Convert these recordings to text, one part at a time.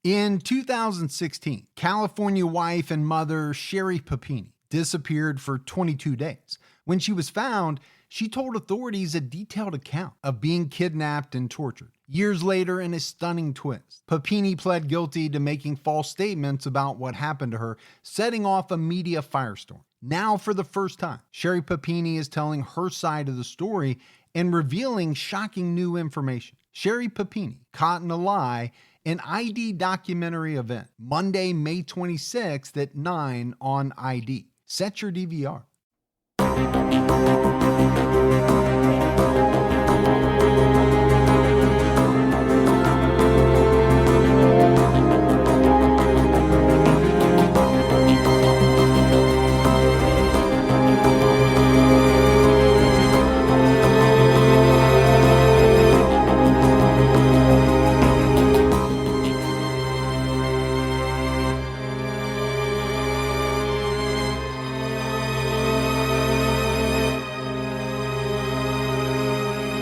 In 2016, California wife and mother Sherry Papini disappeared for 22 days. When she was found, she told authorities a detailed account of being kidnapped and tortured. Years later, in a stunning twist, Papini pled guilty to making false statements about what happened to her, setting off a media firestorm. Now, for the first time, Sherry Papini is telling her side of the story and revealing shocking new information. Sherry Papini, Caught in a Lie, an ID documentary event, Monday, May 26th at 9 on ID. Set your DVR.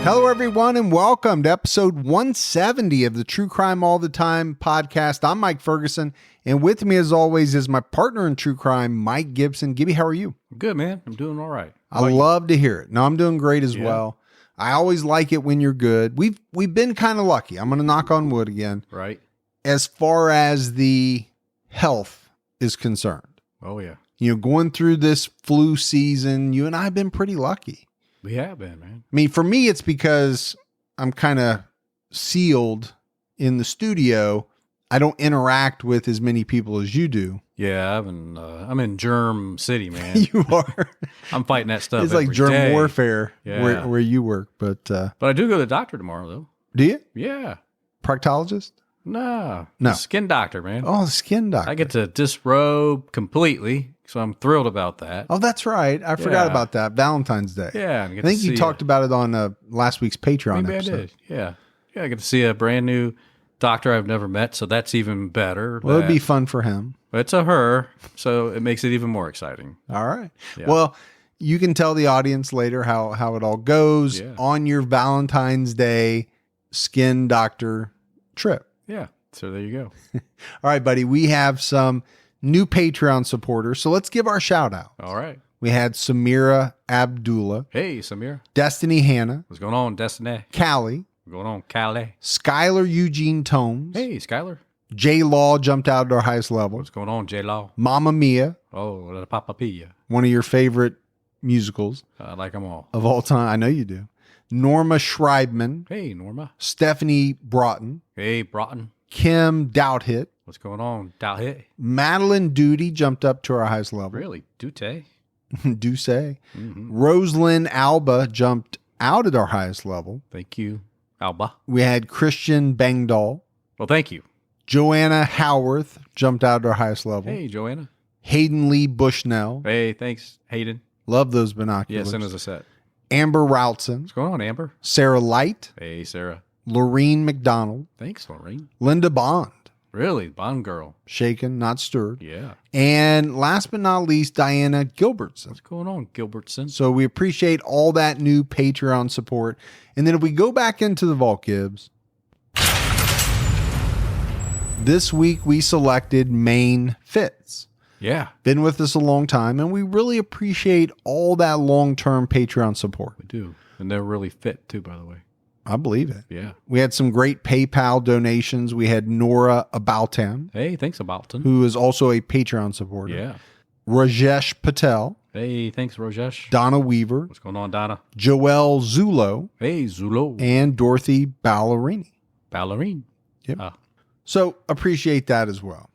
Hello, everyone, and welcome to episode 170 of the True Crime All the Time podcast. I'm Mike Ferguson, and with me, as always, is my partner in true crime, Mike Gibson. Gibby, how are you? Good, man. I'm doing all right. I love to hear it. No, I'm doing great as well. I always like it when you're good. We've been kind of lucky. I'm going to knock on wood again. Right. As far as the health is concerned. Oh, yeah. You know, going through this flu season, you and I have been pretty lucky. We have been, man. I mean, for me, it's because I'm kind of sealed in the studio. I don't interact with as many people as you do. Yeah, I'm in germ city, man. You are. I'm fighting that stuff. It's like germ day. warfare Yeah. where you work. But I do go to the doctor tomorrow, though. do you? Yeah. Proctologist? No. No. Skin doctor, man. Oh, the skin doctor. I get to disrobe completely, so I'm thrilled about that. Oh, that's right. I forgot about that. Valentine's Day. Yeah. I think you talked about it on last week's Patreon Maybe episode. I did. Yeah. Yeah, I get to see a brand new doctor I've never met, so that's even better. Well, it'd be fun for him. It's a her, so it makes it even more exciting. All right. Yeah. Well, you can tell the audience later how it all goes on your Valentine's Day skin doctor trip. Yeah. So there you go. All right, buddy. We have some new Patreon supporters, so let's give our shout out. All right. We had Samira Abdullah, Hey, Samir. Destiny Hannah, What's going on, Destiny? Callie, What's going on, Callie? Skylar Eugene Tomes, Hey, Skylar. J Law jumped out at our highest level, What's going on, J-Law? Mama Mia, Oh, the Papa Pia. one of your favorite musicals I like them all. of all time. I know you do. Norma Schreibman, Hey, Norma. Stephanie Broughton, Hey, Broughton. Kim Douthit, What's going on, Dalhit? Madeline Duty jumped up to our highest level. Really? Dute? Do say. Mm-hmm. Rosalind Alba jumped out at our highest level. Thank you, Alba. We had Christian Bangdahl. Well, thank you. Joanna Howarth jumped out at our highest level. Hey, Joanna. Hayden Lee Bushnell. Hey, thanks, Hayden. Love those binoculars. Yeah, send us a set. Amber Routson. What's going on, Amber? Sarah Light. Hey, Sarah. Lorene McDonald. Thanks, Lorraine. Linda Bond. Really? Bond girl. Shaken, not stirred. Yeah. And last but not least, Diana Gilbertson. What's going on, Gilbertson? So we appreciate all that new Patreon support. And then if we go back into the vault, Gibbs, this week we selected Maine Fitz. Yeah. Been with us a long time, and we really appreciate all that long-term Patreon support. We do. And they're really fit, too, by the way. I believe it. Yeah. We had some great PayPal donations. We had Nora Aboutan, Hey, thanks, Abalton. who is also a Patreon supporter. Yeah. Rajesh Patel, Hey, thanks, Rajesh. Donna Weaver, What's going on, Donna? Joelle Zulo, Hey, Zulo. and Dorothy Ballerini. Ballerine. Yep. So appreciate that as well.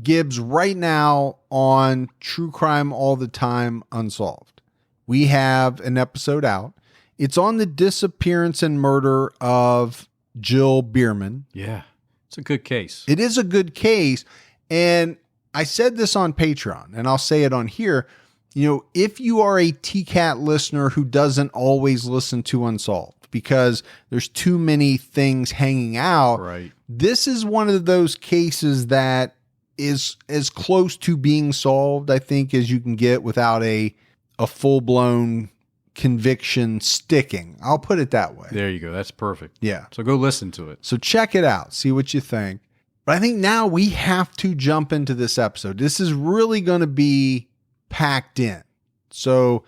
Gibbs, right now on True Crime All the Time Unsolved, we have an episode out. It's on the disappearance and murder of Jill Bierman. Yeah. It's a good case. It is a good case. And I said this on Patreon, and I'll say it on here. You know, if you are a TCAT listener who doesn't always listen to Unsolved because there's too many things hanging out, Right. this is one of those cases that is as close to being solved, I think, as you can get without a full-blown conviction sticking. I'll put it that way. There you go. That's perfect. Yeah. So go listen to it. So check it out. See what you think. But I think now we have to jump into this episode. This is really going to be packed in. So,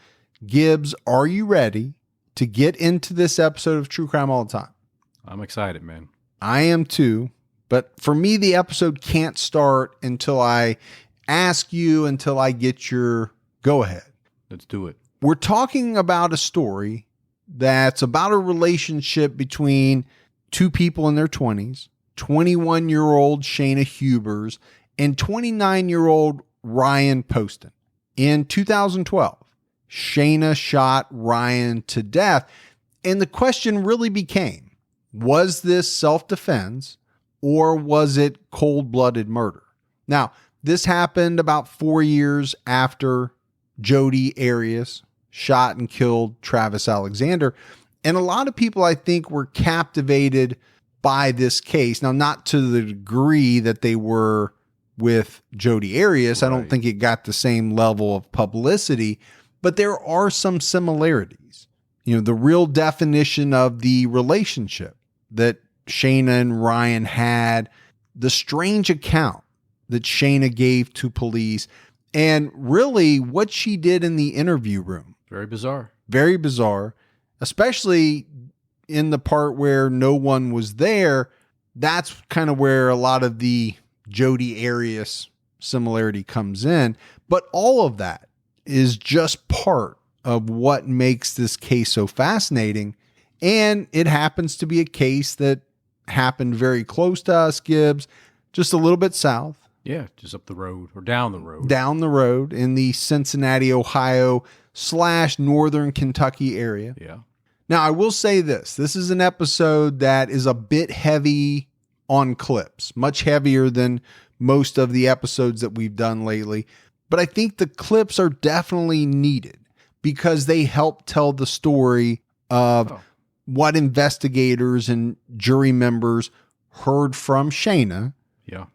Gibbs, are you ready to get into this episode of True Crime All the Time? I'm excited, man. I am too. But for me, the episode can't start until I ask you, until I get your go ahead. Let's do it. We're talking about a story that's about a relationship between two people in their 20s, 21-year-old Shayna Hubers and 29-year-old Ryan Poston. In 2012, Shayna shot Ryan to death, and the question really became, was this self-defense or was it cold-blooded murder? Now, this happened about 4 years after Jodi Arias shot and killed Travis Alexander. And a lot of people, I think, were captivated by this case. Now, not to the degree that they were with Jodi Arias. Right. I don't think it got the same level of publicity, but there are some similarities. You know, the real definition of the relationship that Shayna and Ryan had, the strange account that Shayna gave to police, and really what she did in the interview room. Very bizarre. Very bizarre, especially in the part where no one was there. That's kind of where a lot of the Jodi Arias similarity comes in. But all of that is just part of what makes this case so fascinating. And it happens to be a case that happened very close to us, Gibbs, just a little bit south. Yeah, just up the road or down the road. Down the road in the Cincinnati, Ohio / Northern Kentucky area. Yeah. Now, I will say this. This is an episode that is a bit heavy on clips, much heavier than most of the episodes that we've done lately. But I think the clips are definitely needed because they help tell the story of what investigators and jury members heard from Shayna. Yeah.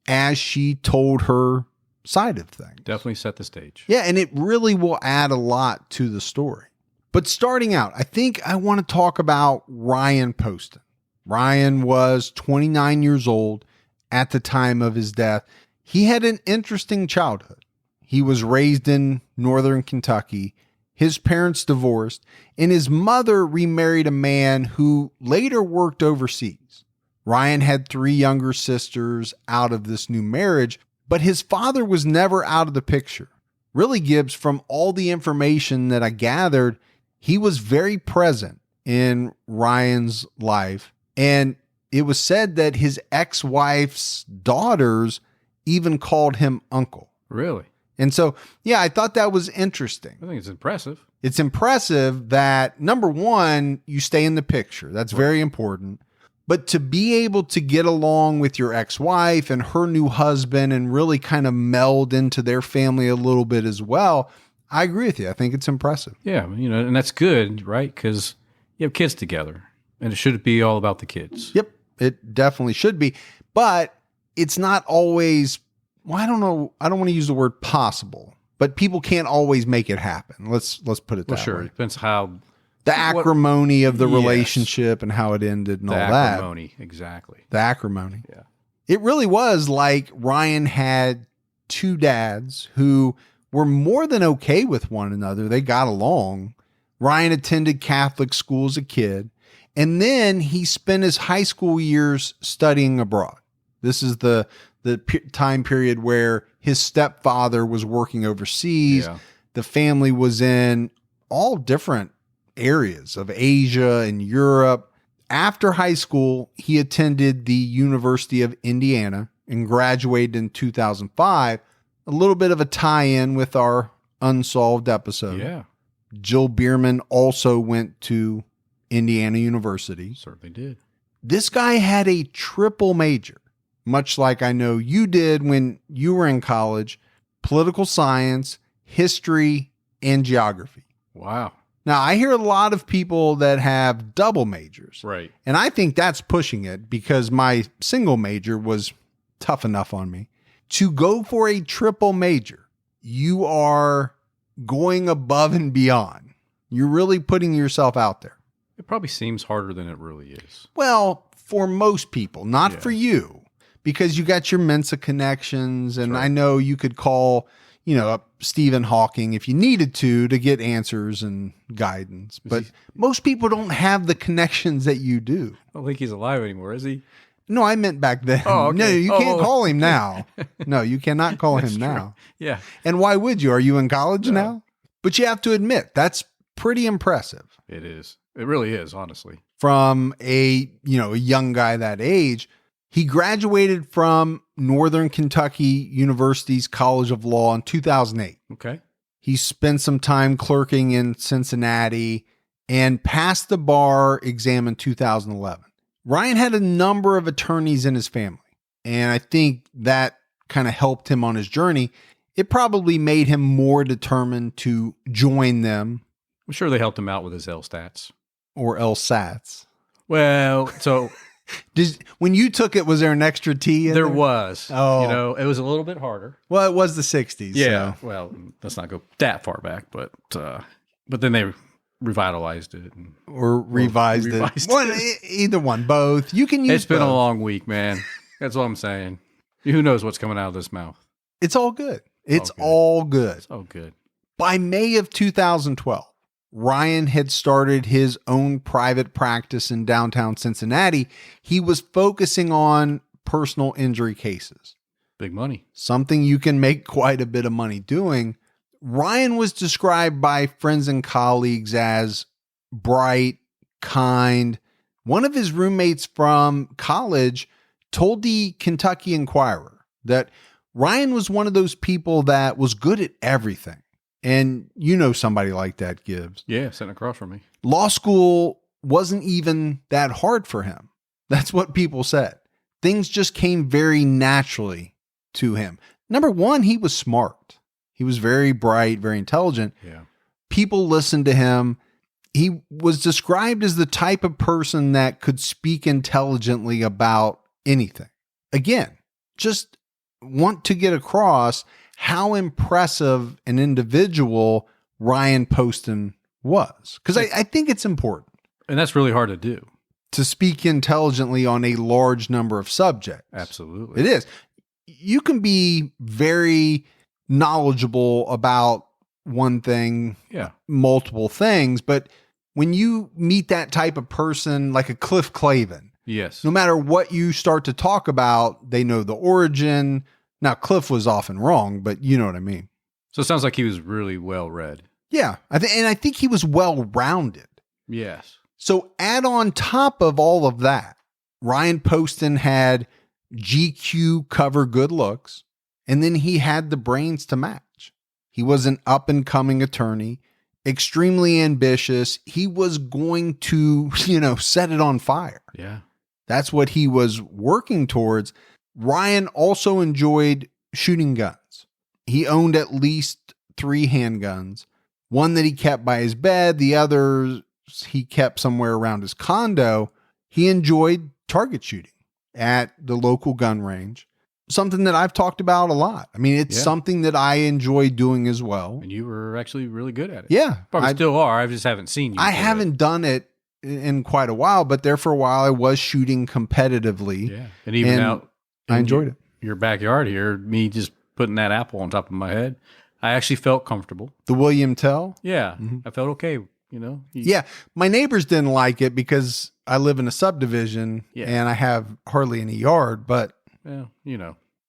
As she told her side of things. Definitely set the stage. Yeah, and it really will add a lot to the story. But starting out, I think I want to talk about Ryan Poston. Ryan was 29 years old at the time of his death. He had an interesting childhood. He was raised in Northern Kentucky. His parents divorced, and his mother remarried a man who later worked overseas. Ryan had 3 younger sisters out of this new marriage, but his father was never out of the picture. Really, Gibbs, from all the information that I gathered, he was very present in Ryan's life. And it was said that his ex-wife's daughters even called him uncle. Really? And so, yeah, I thought that was interesting. I think it's impressive. It's impressive that, number one, you stay in the picture. That's very important. But to be able to get along with your ex-wife and her new husband and really kind of meld into their family a little bit as well, I agree with you. I think it's impressive. Yeah, you know, and that's good, right? Because you have kids together, and it should be all about the kids. Yep, it definitely should be. But it's not always, well, I don't know. I don't want to use the word possible, but people can't always make it happen. Let's put it that way. Sure. It depends how... The acrimony of the relationship and how it ended and all that. The acrimony, exactly. The acrimony. Yeah. It really was like Ryan had 2 dads who were more than okay with one another. They got along. Ryan attended Catholic school as a kid, and then he spent his high school years studying abroad. This is the time period where his stepfather was working overseas. Yeah. The family was in all different areas of Asia and Europe. After high school, he attended the University of Indiana and graduated in 2005. A little bit of a tie-in with our unsolved episode. Yeah. Jill Bierman also went to Indiana University. Certainly did. This guy had a triple major, much like I know you did when you were in college: political science, history, and geography. Wow. Now, I hear a lot of people that have double majors. Right. And I think that's pushing it because my single major was tough enough on me. To go for a triple major, you are going above and beyond. You're really putting yourself out there. It probably seems harder than it really is. Well, for most people, not for you, because you got your Mensa connections, and Right. I know you could call, up Stephen Hawking if you needed to get answers and guidance. But most people don't have the connections that you do. I don't think he's alive anymore, is he? No, I meant back then. Oh, okay. No, you can't Oh. call him now. No, you cannot call him That's now. true. Yeah. And why would you? Are you in college No. now? But you have to admit, that's pretty impressive. It is. It really is, honestly. From a young guy that age. He graduated from Northern Kentucky University's College of Law in 2008. Okay. He spent some time clerking in Cincinnati and passed the bar exam in 2011. Ryan had a number of attorneys in his family, and I think that kind of helped him on his journey. It probably made him more determined to join them. I'm sure they helped him out with his LSATs. Or LSATs. Well, so When you took it, was there an extra T in there there? was. Oh. It was a little bit harder. Well, it was the 60s. Yeah. So. Well, let's not go that far back, but then they revitalized it. Or revised it. revised One, it. Either one, both. You can use It's been both. a long week, man. That's what I'm saying. Who knows what's coming out of this mouth? It's all good. It's good. all good. Oh, good. By May of 2012, Ryan had started his own private practice in downtown Cincinnati. He was focusing on personal injury cases. Big money. Something you can make quite a bit of money doing. Ryan was described by friends and colleagues as bright, kind. One of his roommates from college told the Kentucky Inquirer that Ryan was one of those people that was good at everything. And you know somebody like that, Gibbs. Yeah, sitting across from me. Law school wasn't even that hard for him. That's what people said. Things just came very naturally to him. Number one, he was smart. He was very bright, very intelligent. Yeah. People listened to him. He was described as the type of person that could speak intelligently about anything. Again, just want to get across how impressive an individual Ryan Poston was. Because I think it's important And that's really hard to do. to speak intelligently on a large number of subjects. Absolutely. It is. You can be very knowledgeable about one thing, Yeah. multiple things, but when you meet that type of person like a Cliff Clavin, Yes. no matter what you start to talk about, they know the origin. Now, Cliff was often wrong, but you know what I mean. So it sounds like he was really well read. Yeah, I think he was well-rounded. Yes. So add on top of all of that, Ryan Poston had GQ cover good looks, and then he had the brains to match. He was an up-and-coming attorney, extremely ambitious. He was going to, set it on fire. Yeah. That's what he was working towards. Ryan also enjoyed shooting guns. He owned at least 3 handguns, one that he kept by his bed, the others he kept somewhere around his condo. He enjoyed target shooting at the local gun range, something that I've talked about a lot. I mean, it's something that I enjoy doing as well. And you were actually really good at it. Yeah. Probably still are. I just haven't seen you. I do it. haven't done it in quite a while, but there for a while I was shooting competitively. Yeah. And even And out I enjoyed it. Your backyard here, me just putting that apple on top of my head, I actually felt comfortable. The William Tell. Yeah. Mhm. I felt okay. Yeah. My neighbors didn't like it because I live in a subdivision and I have hardly any yard, but Well,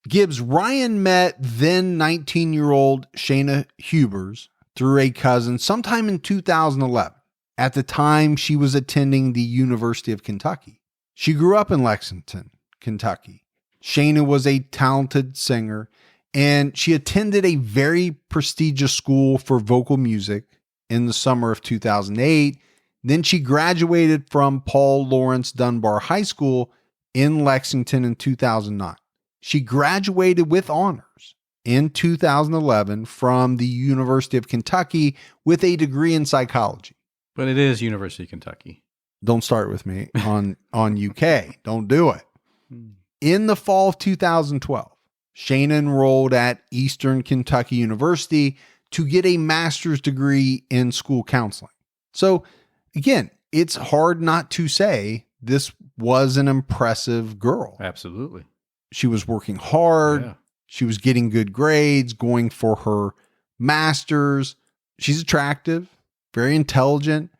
Gibbs, Ryan met then 19-year-old Shayna Hubers through a cousin sometime in 2011. At the time, she was attending the University of Kentucky. She grew up in Lexington, Kentucky. Shayna was a talented singer, and she attended a very prestigious school for vocal music in the summer of 2008. Then she graduated from Paul Laurence Dunbar High School in Lexington in 2009. She graduated with honors in 2011 from the University of Kentucky with a degree in psychology. but it is University of Kentucky. Don't start with me on UK. Don't do it. In the fall of 2012, Shayna enrolled at Eastern Kentucky University to get a master's degree in school counseling. So again, it's hard not to say this was an impressive girl. Absolutely. She was working hard. Yeah. She was getting good grades, going for her master's. She's attractive, very intelligent,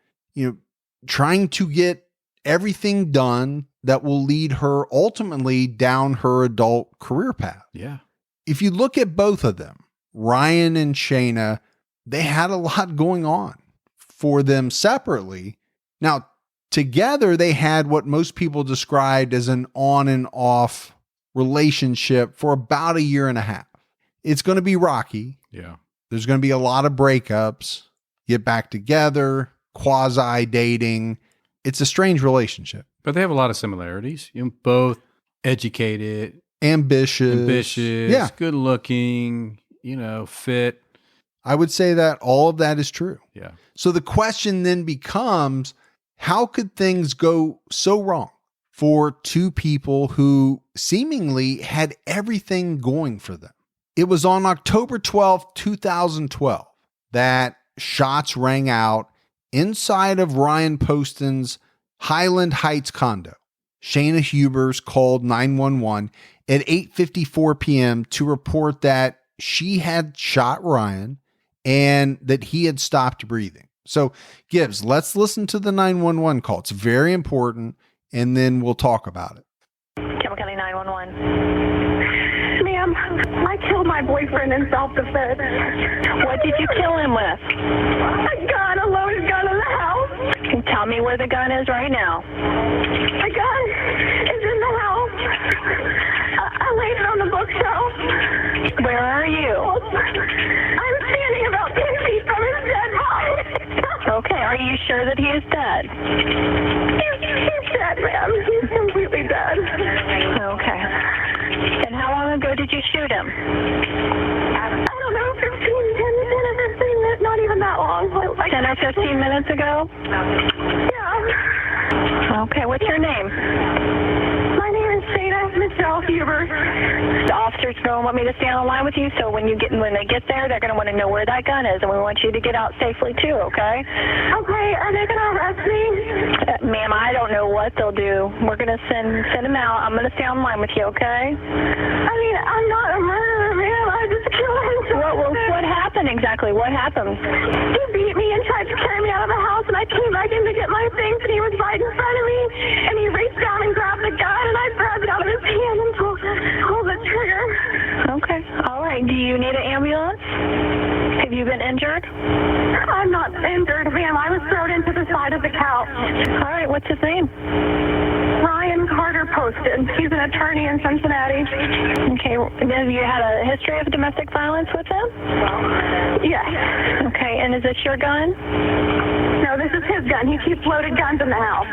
trying to get everything done that will lead her ultimately down her adult career path. Yeah. If you look at both of them, Ryan and Shayna, they had a lot going on for them separately. Now, together, they had what most people described as an on and off relationship for about a year and a half. It's going to be rocky. Yeah. There's going to be a lot of breakups, get back together, quasi dating. It's a strange relationship. But they have a lot of similarities. Both educated, ambitious, yeah, good looking, fit. I would say that all of that is true. Yeah. So the question then becomes, how could things go so wrong for two people who seemingly had everything going for them? It was on October 12th, 2012, that shots rang out inside of Ryan Poston's Highland Heights condo. Shayna Hubers called 911 at 8:54 p.m. to report that she had shot Ryan and that he had stopped breathing. So, Gibbs, let's listen to the 911 call. It's very important, and then we'll talk about it. Campbell County 911. Ma'am, I killed my boyfriend in self-defense. What did you kill him with? A loaded gun in the house. Tell me where the gun is right now. The gun is in the house. I laid it on the bookshelf. Where are you? I'm standing about 10 feet from his dead body. Okay, are you sure that he is dead? He's dead, ma'am. He's completely dead. Okay. And how long ago did you shoot him? I don't know, 10 or 15 minutes, not even that long. Like 10 or 15 minutes ago? Yeah. Okay, what's your name? My name is Shayna Hubers. The officers don't want me to stay on the line with you, so when they get there, they're going to want to know where that gun is, and we want you to get out safely too, okay? Okay, are they going to arrest me? Ma'am, I don't know what they'll do. We're going to send them out. I'm going to stay on the line with you, okay? I mean, I'm not a murderer, ma'am. I just killed him. What happened exactly? What happened? He beat me and tried to carry me out of the house, and I came back in to get my things, and he was right in front of me, and he reached down and grabbed the gun, and I grabbed it out of his hand and pulled the trigger. Okay. All right. Do you need an ambulance? Have you been injured? I'm not injured, ma'am. I was thrown into the side of the couch. All right. What's his name? Ryan Poston. He's an attorney in Cincinnati. Okay. Have you had a history of domestic violence with him? Yes. Okay. And is this your gun? No, this is his gun. He keeps loaded guns in the house.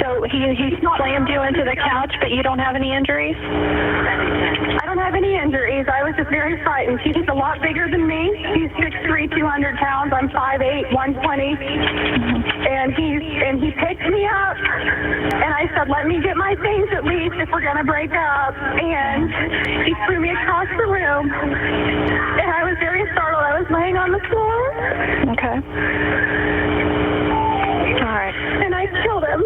So he slammed you into the couch, but you don't have any injuries? I don't have any injuries. I was just very frightened. He's a lot bigger than me. He's 6'3", 200 pounds. I'm 5'8", 120. And he picked me up, and I said, let me get my things at least if we're going to break up. And he threw me across the room, and I was very startled. I was laying on the floor. Okay. All right. And I killed him.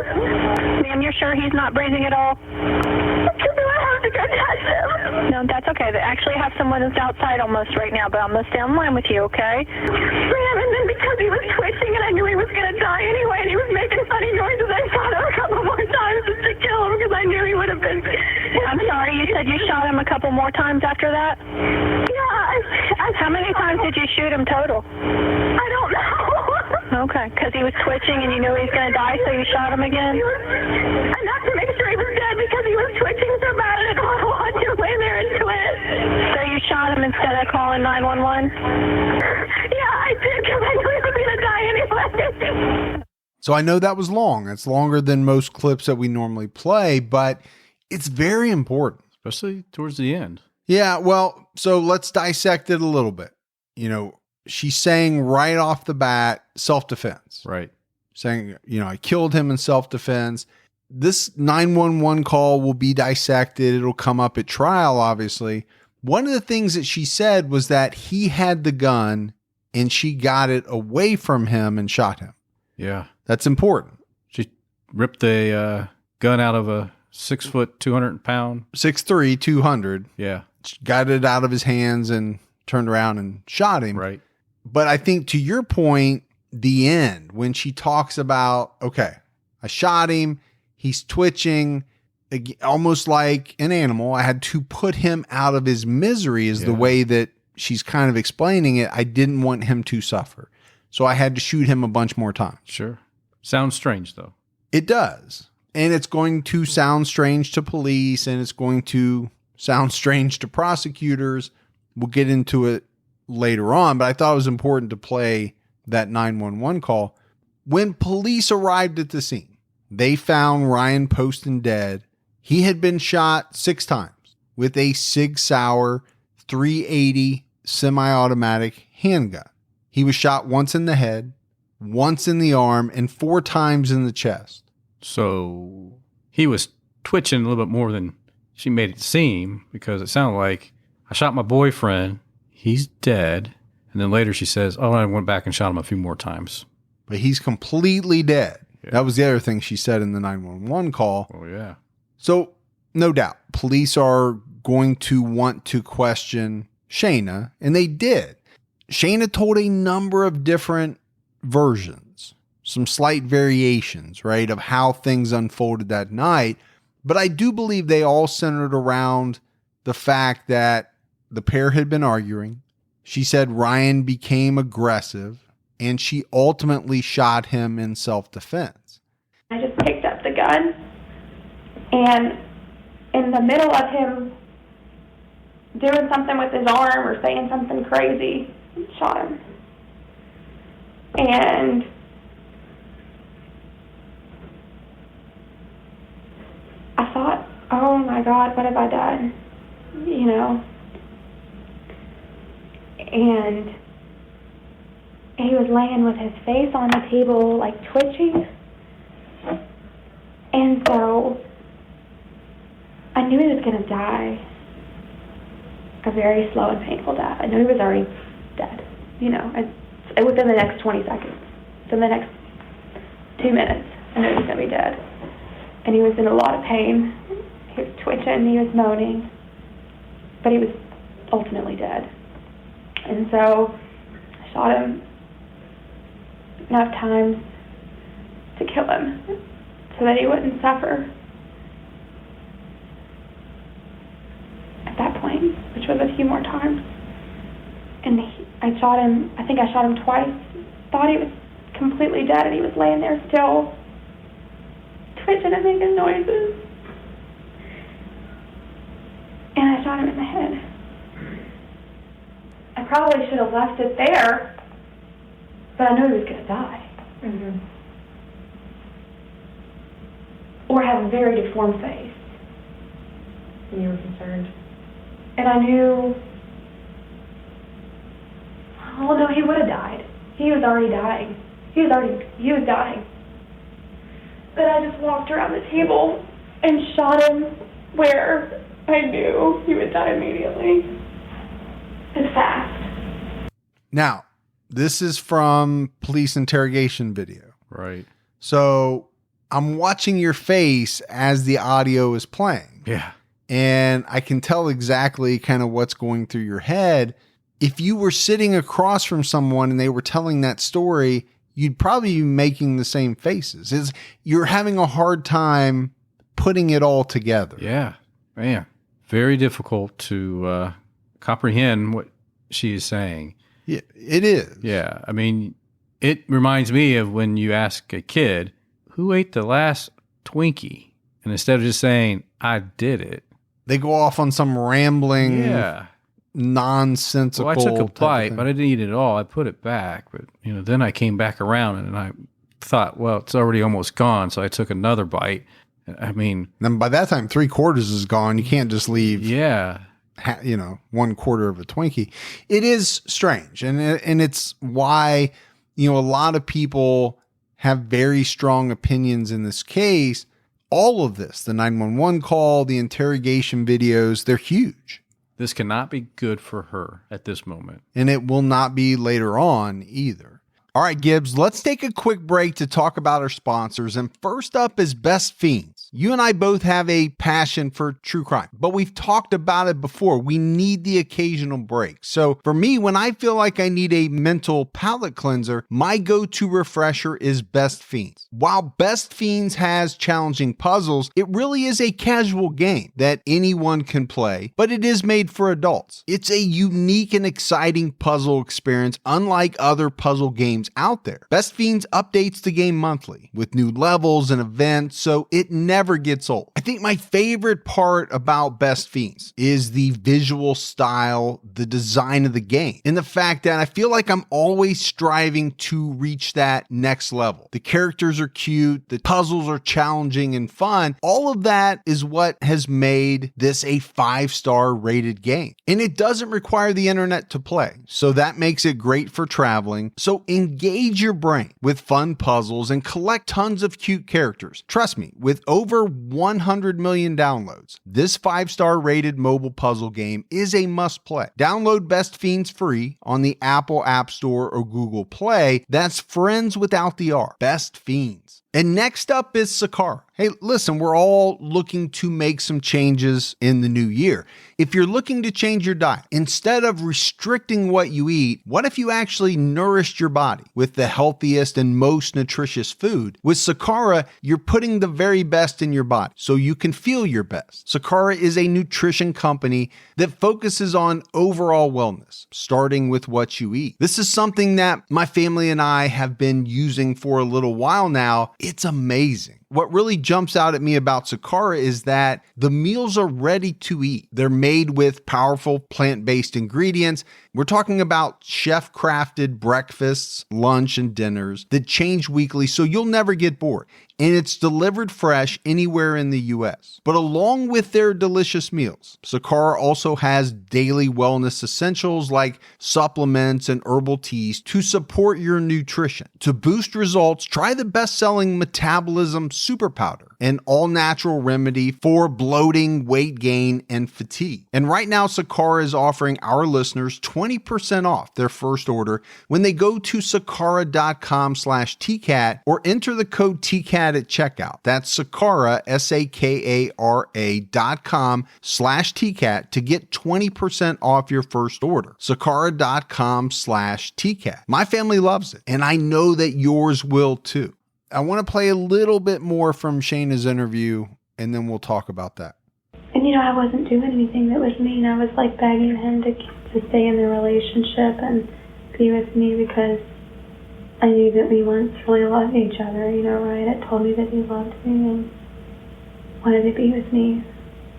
Ma'am, you're sure he's not breathing at all? Do I have to go touch him? No, that's okay. They actually have someone that's outside almost right now, but I'm going to stay on the line with you, okay? Ma'am, and then because he was twitching and I knew he was going to die anyway, and he was making funny noises, I shot him a couple more times just to kill him because I knew he would have been... I'm sorry, you said you shot him a couple more times after that? Yeah. How many times did you shoot him total? I don't know. Okay, because he was twitching and you knew he was going to die, so you shot him again? Enough to make sure he was dead because he was twitching so bad and I didn't want to lay there and twitch. So you shot him instead of calling 911? Yeah, I did because I knew he was going to die anyway. So I know that was long. It's longer than most clips that we normally play, but it's very important. Especially towards the end. Yeah, well, so let's dissect it a little bit. She's saying right off the bat, self-defense. Right. Saying, I killed him in self-defense. This 911 call will be dissected. It'll come up at trial, obviously. One of the things that she said was that he had the gun and she got it away from him and shot him. Yeah. That's important. She ripped a gun out of a 6 foot, 200 pound. 6'3", 200. Yeah. Got it out of his hands and turned around and shot him. Right. But I think to your point, the end, when she talks about, okay, I shot him, he's twitching, almost like an animal. I had to put him out of his misery is the way that she's kind of explaining it. I didn't want him to suffer. So I had to shoot him a bunch more times. Sure. Sounds strange, though. It does. And it's going to sound strange to police, and it's going to sound strange to prosecutors. We'll get into it later on, but I thought it was important to play that 911 call. When police arrived at the scene, they found Ryan Poston dead. He had been shot 6 times with a Sig Sauer 380 semi-automatic handgun. He was shot once in the head, once in the arm, and 4 times in the chest. So he was twitching a little bit more than she made it seem, because it sounded like, I shot my boyfriend, he's dead. And then later she says, oh, I went back and shot him a few more times. But he's completely dead. Yeah. That was the other thing she said in the 911 call. Oh, yeah. So no doubt, police are going to want to question Shayna, and they did. Shayna told a number of different versions, some slight variations, right, of how things unfolded that night. But I do believe they all centered around the fact that the pair had been arguing. She said Ryan became aggressive, and she ultimately shot him in self-defense. I just picked up the gun, and in the middle of him doing something with his arm or saying something crazy, shot him. And I thought, oh my God, what have I done? You know? And he was laying with his face on the table, like twitching. And so I knew he was going to die a very slow and painful death. I knew he was already dead, you know, and within the next 20 seconds, within the next 2 minutes, I knew he was going to be dead. And he was in a lot of pain. He was twitching, he was moaning, but he was ultimately dead. And so I shot him enough times to kill him so that he wouldn't suffer at that point, which was a few more times. And I shot him, I think I shot him twice, thought he was completely dead, and he was laying there still, twitching and making noises. And I shot him in the head. I probably should have left it there, but I knew he was going to die. Mm-hmm. Or have a very deformed face. And you were concerned? And I knew, oh no, he would have died. He was already dying. He was dying. But I just walked around the table and shot him where I knew he would die immediately. And fast. Now, this is from police interrogation video. Right. So I'm watching your face as the audio is playing. Yeah. And I can tell exactly kind of what's going through your head. If you were sitting across from someone and they were telling that story, you'd probably be making the same faces. You're having a hard time putting it all together. Yeah. Man. Very difficult to comprehend what she is saying. Yeah, it is. Yeah. I mean, it reminds me of when you ask a kid, who ate the last Twinkie? And instead of just saying, I did it, they go off on some rambling, nonsensical. Well, I took a bite, but I didn't eat it all. I put it back. But, you know, then I came back around and I thought, well, it's already almost gone. So I took another bite. I mean, then by that time, 3/4 is gone. You can't just leave. Yeah. 1/4 of a Twinkie. It is strange. And it's why, you know, a lot of people have very strong opinions in this case. All of this, the 911 call, the interrogation videos, they're huge. This cannot be good for her at this moment. And it will not be later on either. All right, Gibbs, let's take a quick break to talk about our sponsors. And first up is Best Fiends. Yes, you and I both have a passion for true crime, but we've talked about it before. We need the occasional break. So for me, when I feel like I need a mental palate cleanser, my go-to refresher is Best Fiends. While Best Fiends has challenging puzzles, it really is a casual game that anyone can play, but it is made for adults. It's a unique and exciting puzzle experience, unlike other puzzle games out there. Best Fiends updates the game monthly with new levels and events, so it never gets old. I think my favorite part about Best Fiends is the visual style, the design of the game, and the fact that I feel like I'm always striving to reach that next level. The characters are cute, the puzzles are challenging and fun. All of that is what has made this a 5-star rated game. And it doesn't require the internet to play, so that makes it great for traveling. So engage your brain with fun puzzles and collect tons of cute characters. Trust me, with over 100 million downloads, this 5-star rated mobile puzzle game is a must play. Download Best Fiends free on the Apple App Store or Google Play. That's friends without the R. Best Fiends. And next up is Sakara. Hey, listen, we're all looking to make some changes in the new year. If you're looking to change your diet, instead of restricting what you eat, what if you actually nourished your body with the healthiest and most nutritious food? With Sakara, you're putting the very best in your body so you can feel your best. Sakara is a nutrition company that focuses on overall wellness, starting with what you eat. This is something that my family and I have been using for a little while now. It's amazing. What really jumps out at me about Sakara is that the meals are ready to eat. They're made with powerful plant-based ingredients. We're talking about chef-crafted breakfasts, lunch, and dinners that change weekly so you'll never get bored. And it's delivered fresh anywhere in the US. But along with their delicious meals, Sakara also has daily wellness essentials like supplements and herbal teas to support your nutrition. To boost results, try the best-selling Metabolism Super Powder, an all-natural remedy for bloating, weight gain, and fatigue. And right now, Sakara is offering our listeners 20% off their first order when they go to sakara.com/TCAT or enter the code TCAT at checkout. That's Sakara, SAKARA.com/TCAT to get 20% off your first order. Sakara.com/TCAT. My family loves it, and I know that yours will too. I want to play a little bit more from Shayna's interview, and then we'll talk about that. And I wasn't doing anything that was mean. I was like begging him to stay in the relationship and be with me because I knew that we once really loved each other. Ryan had told me that he loved me and wanted to be with me.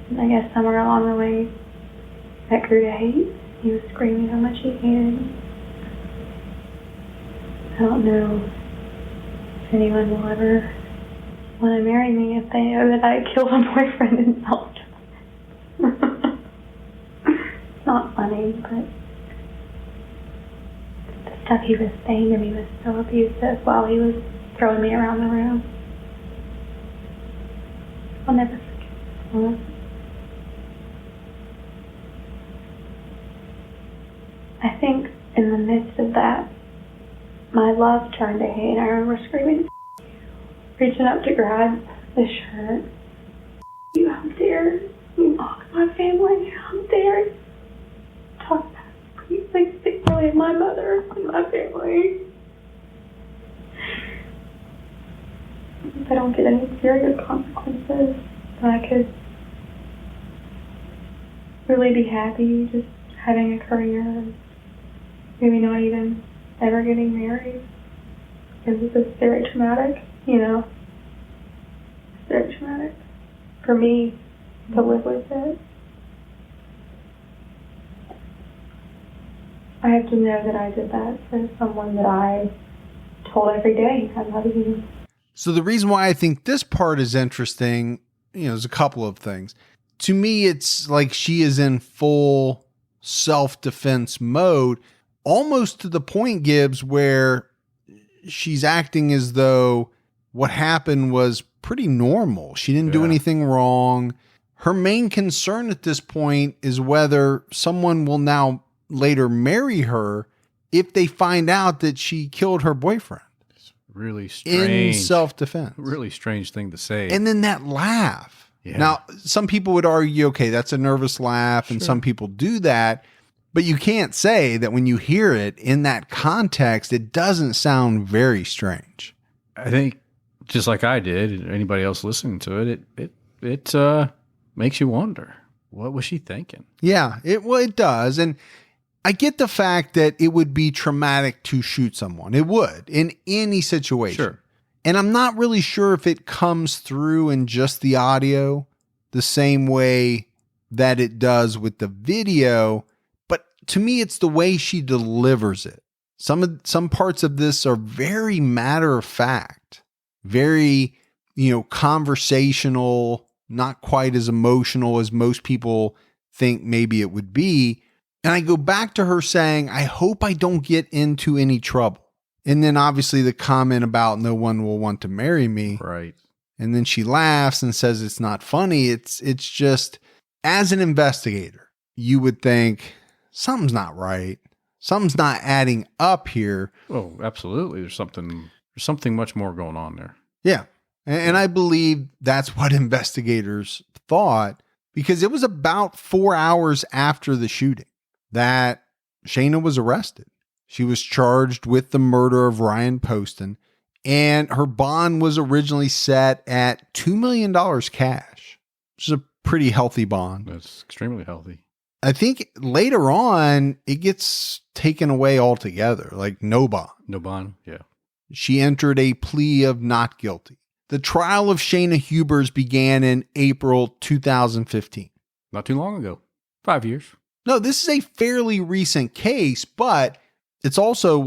And I guess somewhere along the way, that grew to hate. He was screaming how much he hated me. I don't know if anyone will ever want to marry me if they know that I killed a boyfriend in self-defense. It's not funny, but the stuff he was saying to me was so abusive while he was throwing me around the room. I'll never forget it. I think in the midst of that, my love turned to hate. I remember screaming, reaching up to grab the shirt. You, how dare you mock my family? How dare you talk like sickly of my mother and my family? If I don't get any serious consequences, then I could really be happy just having a career and maybe not even ever getting married. Because it's very traumatic, It's very traumatic for me to live with it. I have to know that I did that for someone that I told every day I love you. So the reason why I think this part is interesting, there's a couple of things. To me, it's like she is in full self-defense mode, almost to the point, Gibbs, where she's acting as though what happened was pretty normal. She didn't do anything wrong. Her main concern at this point is whether someone will now later marry her if they find out that she killed her boyfriend. Really strange. in self-defense. Really strange thing to say. And then that laugh. Yeah. Now, some people would argue, okay, that's a nervous laugh, and some people do that. But you can't say that when you hear it in that context, it doesn't sound very strange. I think just like I did, and anybody else listening to it makes you wonder, what was she thinking? Yeah, it does. And I get the fact that it would be traumatic to shoot someone. It would in any situation. Sure. And I'm not really sure if it comes through in just the audio the same way that it does with the video. But to me, it's the way she delivers it. Some parts of this are very matter of fact, very, conversational, not quite as emotional as most people think maybe it would be. And I go back to her saying, I hope I don't get into any trouble. And then obviously the comment about no one will want to marry me. Right. And then she laughs and says it's not funny. It's just, as an investigator, you would think something's not right. Something's not adding up here. Oh, absolutely. There's something much more going on there. Yeah. And I believe that's what investigators thought, because it was about 4 hours after the shooting that Shayna was arrested. She was charged with the murder of Ryan Poston, and her bond was originally set at $2 million cash, which is a pretty healthy bond. That's extremely healthy. I think later on, it gets taken away altogether, like no bond. No bond? Yeah. She entered a plea of not guilty. The trial of Shayna Hubers began in April 2015. Not too long ago. 5 years. No, this is a fairly recent case, but it's also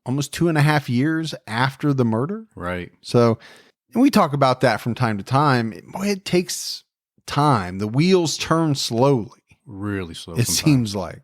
almost 2.5 years after the murder? Right. So, and we talk about that from time to time. It takes time. The wheels turn slowly. Really slow. It seems like.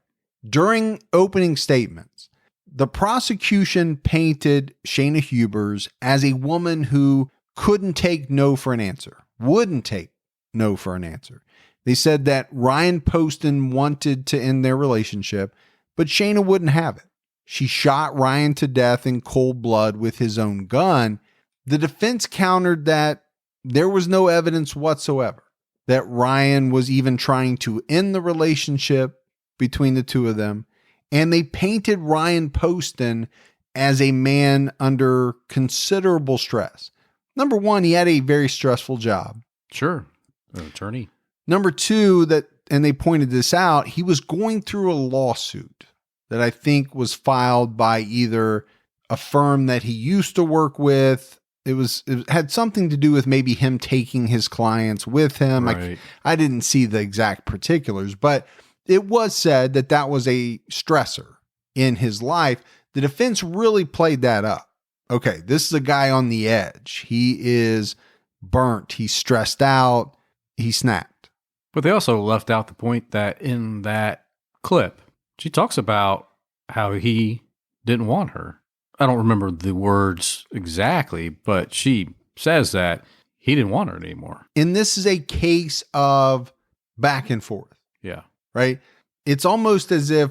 During opening statements, the prosecution painted Shayna Hubers as a woman who couldn't take no for an answer, wouldn't take no for an answer. They said that Ryan Poston wanted to end their relationship, but Shayna wouldn't have it. She shot Ryan to death in cold blood with his own gun. The defense countered that there was no evidence whatsoever that Ryan was even trying to end the relationship between the two of them. And they painted Ryan Poston as a man under considerable stress. Number one, he had a very stressful job. Sure. An attorney. Number two, and they pointed this out, he was going through a lawsuit that I think was filed by either a firm that he used to work with. It had something to do with maybe him taking his clients with him. Right. I didn't see the exact particulars, but it was said that that was a stressor in his life. The defense really played that up. Okay, this is a guy on the edge. He is burnt. He's stressed out. He snapped. But they also left out the point that in that clip, she talks about how he didn't want her. I don't remember the words exactly, but she says that he didn't want her anymore. And this is a case of back and forth. Yeah. Right? It's almost as if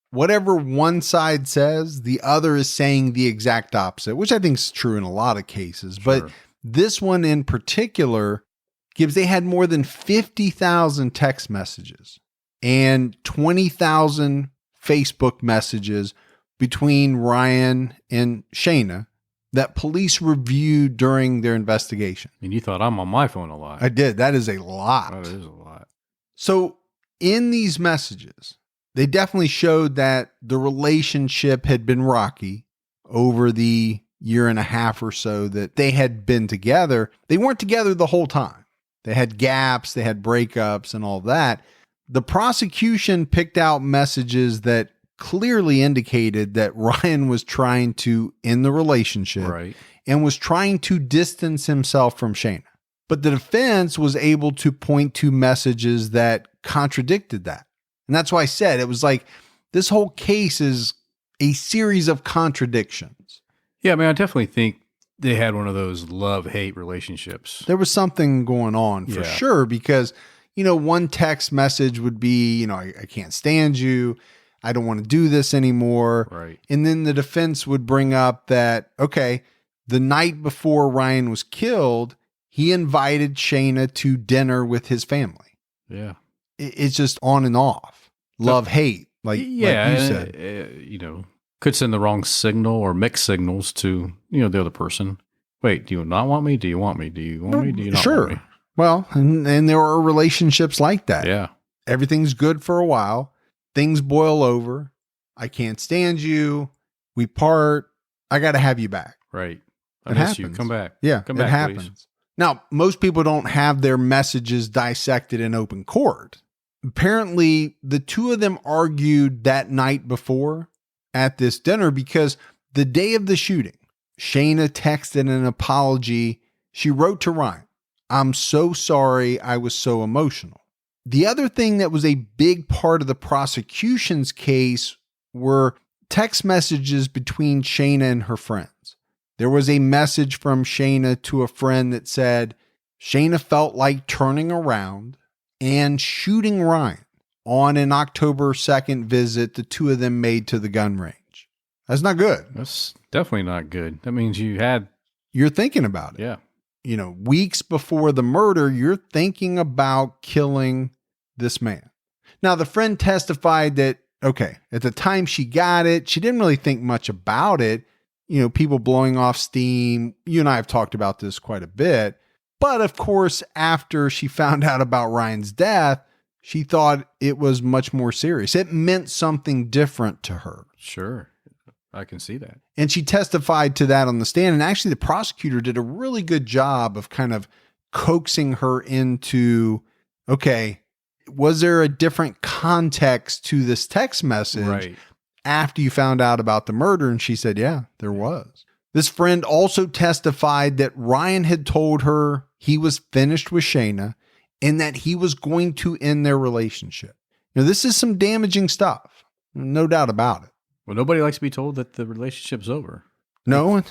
whatever one side says, the other is saying the exact opposite, which I think is true in a lot of cases. Sure. But this one in particular they had more than 50,000 text messages and 20,000 Facebook messages between Ryan and Shayna that police reviewed during their investigation. And you thought I'm on my phone a lot. I did. That is a lot. That is a lot. So in these messages, they definitely showed that the relationship had been rocky over the 1.5 years or so that they had been together. They weren't together the whole time. They had gaps, they had breakups and all that. The prosecution picked out messages that clearly indicated that Ryan was trying to end the relationship, Right. And was trying to distance himself from Shayna. But the defense was able to point to messages that contradicted that. And that's why I said it was like this whole case is a series of contradictions. Yeah, I mean, I definitely think they had one of those love-hate relationships. There was something going on for sure, because, one text message would be, I can't stand you. I don't want to do this anymore. Right. And then the defense would bring up that, okay, the night before Ryan was killed, he invited Shayna to dinner with his family. Yeah. It's just on and off. Love, hate, like you said. Could send the wrong signal or mixed signals to, the other person. Wait, do you not want me? Do you want me? Do you want me? Do you not want me? Well, and there are relationships like that. Yeah. Everything's good for a while. Things boil over. I can't stand you. We part. I got to have you back. Right. I It miss happens. you. Come back. Yeah, Come it back, happens. please. Now, most people don't have their messages dissected in open court. Apparently, the two of them argued that night before at this dinner because the day of the shooting, Shayna texted an apology. She wrote to Ryan, "I'm so sorry I was so emotional." The other thing that was a big part of the prosecution's case were text messages between Shayna and her friends. There was a message from Shayna to a friend that said, Shayna felt like turning around and shooting Ryan on an October 2nd visit the two of them made to the gun range. That's not good. That's definitely not good. That means You're thinking about it. yeah. Weeks before the murder, you're thinking about killing this man. Now, the friend testified that, okay, at the time she got it, she didn't really think much about it. People blowing off steam. You and I have talked about this quite a bit. But of course, after she found out about Ryan's death, she thought it was much more serious. It meant something different to her. Sure. I can see that. And she testified to that on the stand. And actually, the prosecutor did a really good job of kind of coaxing her into, okay, was there a different context to this text message after you found out about the murder? And she said, yeah, there was. This friend also testified that Ryan had told her he was finished with Shayna and that he was going to end their relationship. This is some damaging stuff. No doubt about it. Well, nobody likes to be told that the relationship's over. No,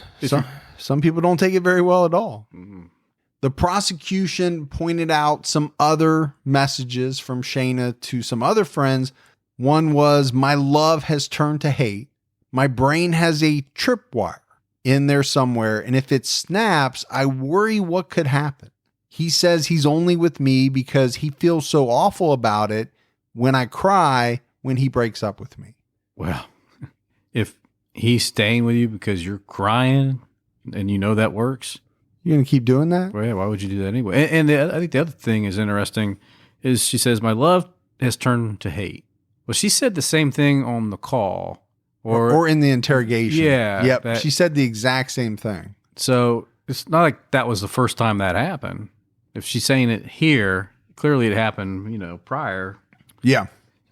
some people don't take it very well at all. Mm-hmm. The prosecution pointed out some other messages from Shayna to some other friends. One was, my love has turned to hate. My brain has a tripwire in there somewhere, and if it snaps, I worry what could happen. He says he's only with me because he feels so awful about it when I cry when he breaks up with me. Well, if he's staying with you because you're crying and that works, you're going to keep doing that? Well, yeah, why would you do that anyway? And I think the other thing is interesting is she says, my love has turned to hate. Well, she said the same thing on the call. Or in the interrogation. Yeah. Yep. She said the exact same thing. So it's not like that was the first time that happened. If she's saying it here, clearly it happened, prior. Yeah.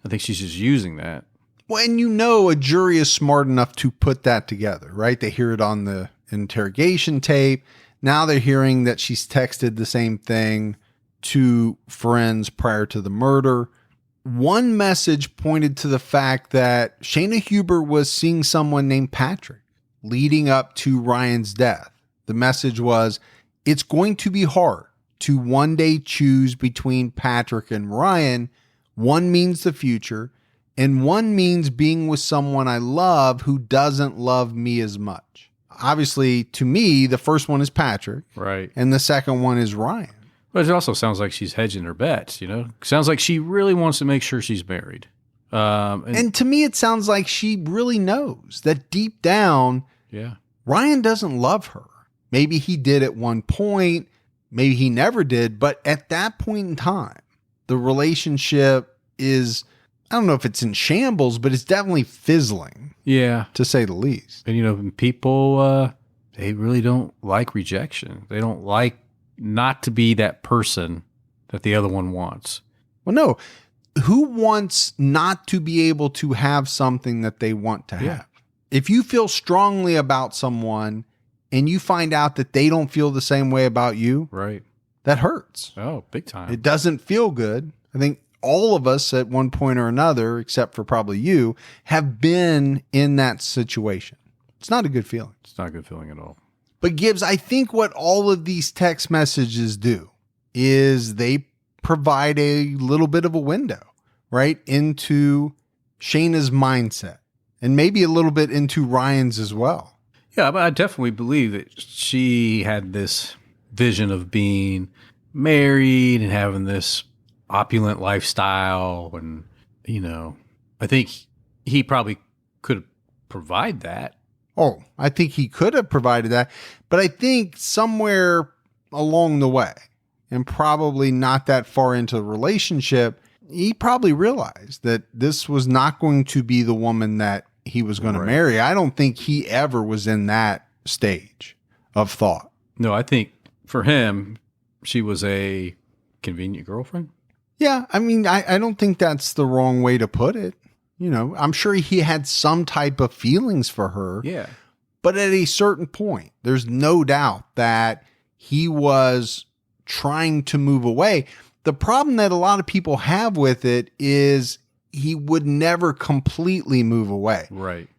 I think she's just using that. Well, and a jury is smart enough to put that together, right? They hear it on the interrogation tape. Now they're hearing that she's texted the same thing to friends prior to the murder. One message pointed to the fact that Shayna Hubers was seeing someone named Patrick leading up to Ryan's death. The message was, it's going to be hard to one day choose between Patrick and Ryan. One means the future, and one means being with someone I love who doesn't love me as much. Obviously, to me, the first one is Patrick. Right. And the second one is Ryan. But it also sounds like she's hedging her bets, Sounds like she really wants to make sure she's married. And to me, it sounds like she really knows that deep down, Ryan doesn't love her. Maybe he did at one point. Maybe he never did. But at that point in time, the relationship is, I don't know if it's in shambles, but it's definitely fizzling. Yeah. To say the least. And, people, they really don't like rejection. They don't like not to be that person that the other one wants. Well, no. Who wants not to be able to have something that they want to have? If you feel strongly about someone and you find out that they don't feel the same way about you, right? That hurts. Oh, big time. It doesn't feel good. I think all of us at one point or another, except for probably you, have been in that situation. It's not a good feeling. It's not a good feeling at all. But Gibbs, I think what all of these text messages do is they provide a little bit of a window, right, into Shayna's mindset and maybe a little bit into Ryan's as well. Yeah, but I definitely believe that she had this vision of being married and having this opulent lifestyle. And, I think he probably could provide that. Oh, I think he could have provided that. But I think somewhere along the way, and probably not that far into the relationship, he probably realized that this was not going to be the woman that he was going to marry. I don't think he ever was in that stage of thought. No, I think for him, she was a convenient girlfriend. Yeah, I mean, I don't think that's the wrong way to put it. I'm sure he had some type of feelings for her. Yeah. But at a certain point, there's no doubt that he was trying to move away. The problem that a lot of people have with it is he would never completely move away. Right.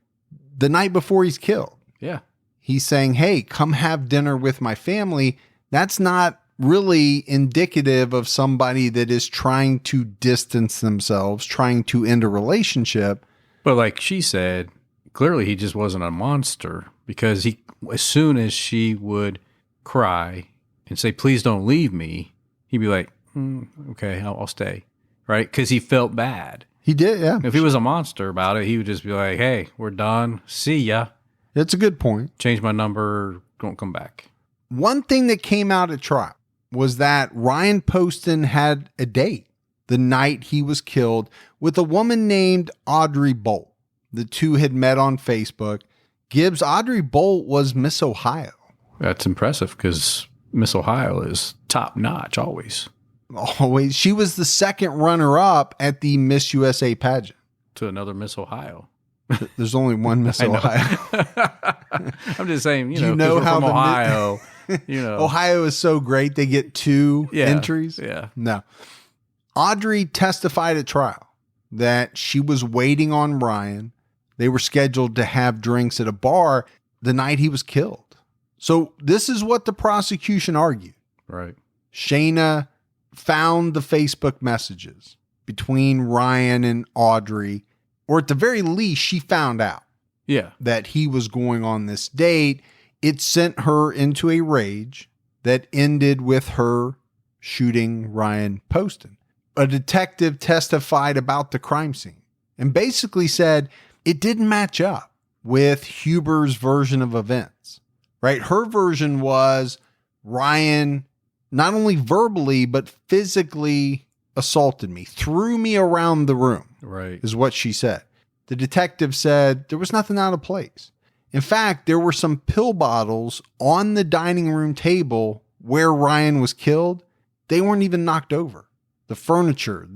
The night before he's killed, Yeah. he's saying, hey, come have dinner with my family. That's not really indicative of somebody that is trying to distance themselves, trying to end a relationship. But like she said, clearly he just wasn't a monster, because as soon as she would cry and say, please don't leave me, he'd be like, okay, I'll stay. Right. Because he felt bad. He did. Yeah. If he was a monster about it, he would just be like, hey, we're done. See ya. That's a good point. Change my number. Don't come back. One thing that came out at trial was that Ryan Poston had a date the night he was killed with a woman named Audrey Bolt. The two had met on Facebook. Gibbs, Audrey Bolt was Miss Ohio. That's impressive, because Miss Ohio is top notch always. Always. She was the second runner-up at the Miss USA pageant. To another Miss Ohio. There's only one Miss Ohio. I'm just saying, Do you know how from the Ohio, Ohio is so great they get two entries? Yeah. No. Audrey testified at trial that she was waiting on Ryan. They were scheduled to have drinks at a bar the night he was killed. So this is what the prosecution argued. Right. Shayna found the Facebook messages between Ryan and Audrey, or at the very least, she found out that he was going on this date. It sent her into a rage that ended with her shooting Ryan Poston. A detective testified about the crime scene and basically said it didn't match up with Hubers' version of events, right? Her version was Ryan not only verbally, but physically assaulted me, threw me around the room, right, is what she said. The detective said there was nothing out of place. In fact, there were some pill bottles on the dining room table where Ryan was killed. They weren't even knocked over. The furniture,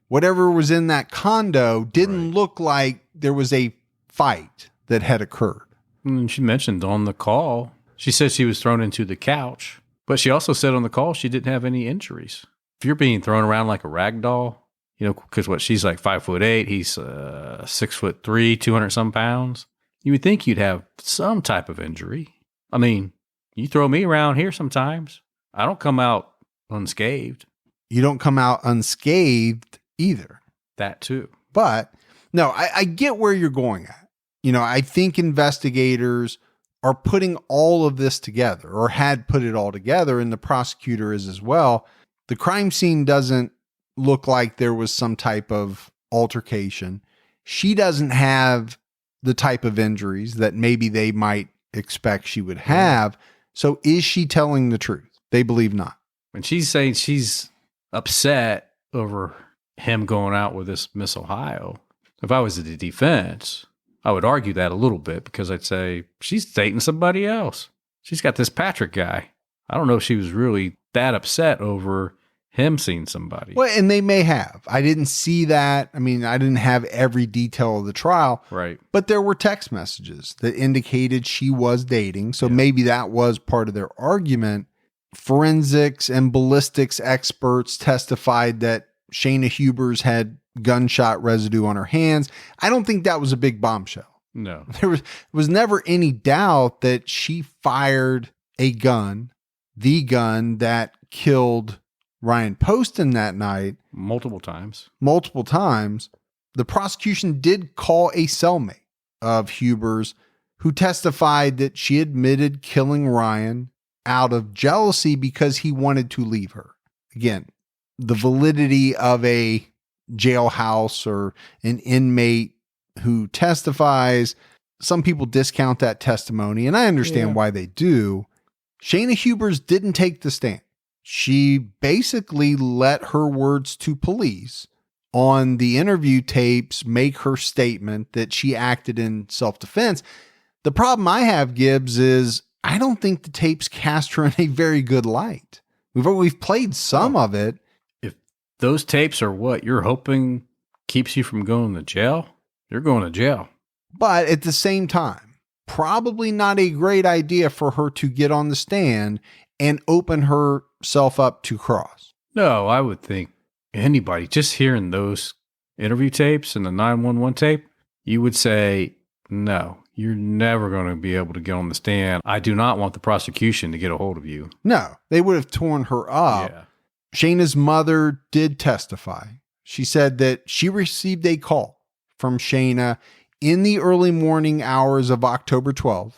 whatever was in that condo didn't look like there was a fight that had occurred. And she mentioned on the call, she said she was thrown into the couch, but she also said on the call she didn't have any injuries. If you're being thrown around like a rag doll, because she's like 5'8", he's 6'3", 200 some pounds. You would think you'd have some type of injury. I mean, you throw me around here sometimes. I don't come out unscathed. You don't come out unscathed either. That too. But no, I get where you're going at. I think investigators are putting all of this together, or had put it all together, and the prosecutor is as well. The crime scene doesn't look like there was some type of altercation. She doesn't have the type of injuries that maybe they might expect she would have. So is she telling the truth? They believe not. And she's saying she's upset over him going out with this Miss Ohio. If I was the defense, I would argue that a little bit, because I'd say she's dating somebody else. She's got this Patrick guy. I don't know if she was really that upset over him seeing somebody. Well, and they may have. I didn't see that. I mean, I didn't have every detail of the trial. Right. But there were text messages that indicated she was dating. So maybe that was part of their argument. Forensics and ballistics experts testified that Shayna Hubers had gunshot residue on her hands. I don't think that was a big bombshell. No. There was never any doubt that she fired a gun, the gun that killed Ryan Poston that night. Multiple times. The prosecution did call a cellmate of Hubers who testified that she admitted killing Ryan out of jealousy because he wanted to leave her. Again, the validity of a jailhouse or an inmate who testifies, some people discount that testimony, and I understand why they do. Shayna Hubers didn't take the stand. She basically let her words to police on the interview tapes make her statement that she acted in self-defense. The problem I have, Gibbs, is I don't think the tapes cast her in a very good light. We've played some of it. If those tapes are what you're hoping keeps you from going to jail, you're going to jail. But at the same time, probably not a great idea for her to get on the stand and open herself up to cross. No, I would think anybody just hearing those interview tapes and the 911 tape, you would say, no, you're never going to be able to get on the stand. I do not want the prosecution to get a hold of you. No, they would have torn her up. Yeah. Shayna's mother did testify. She said that she received a call from Shayna in the early morning hours of October 12th,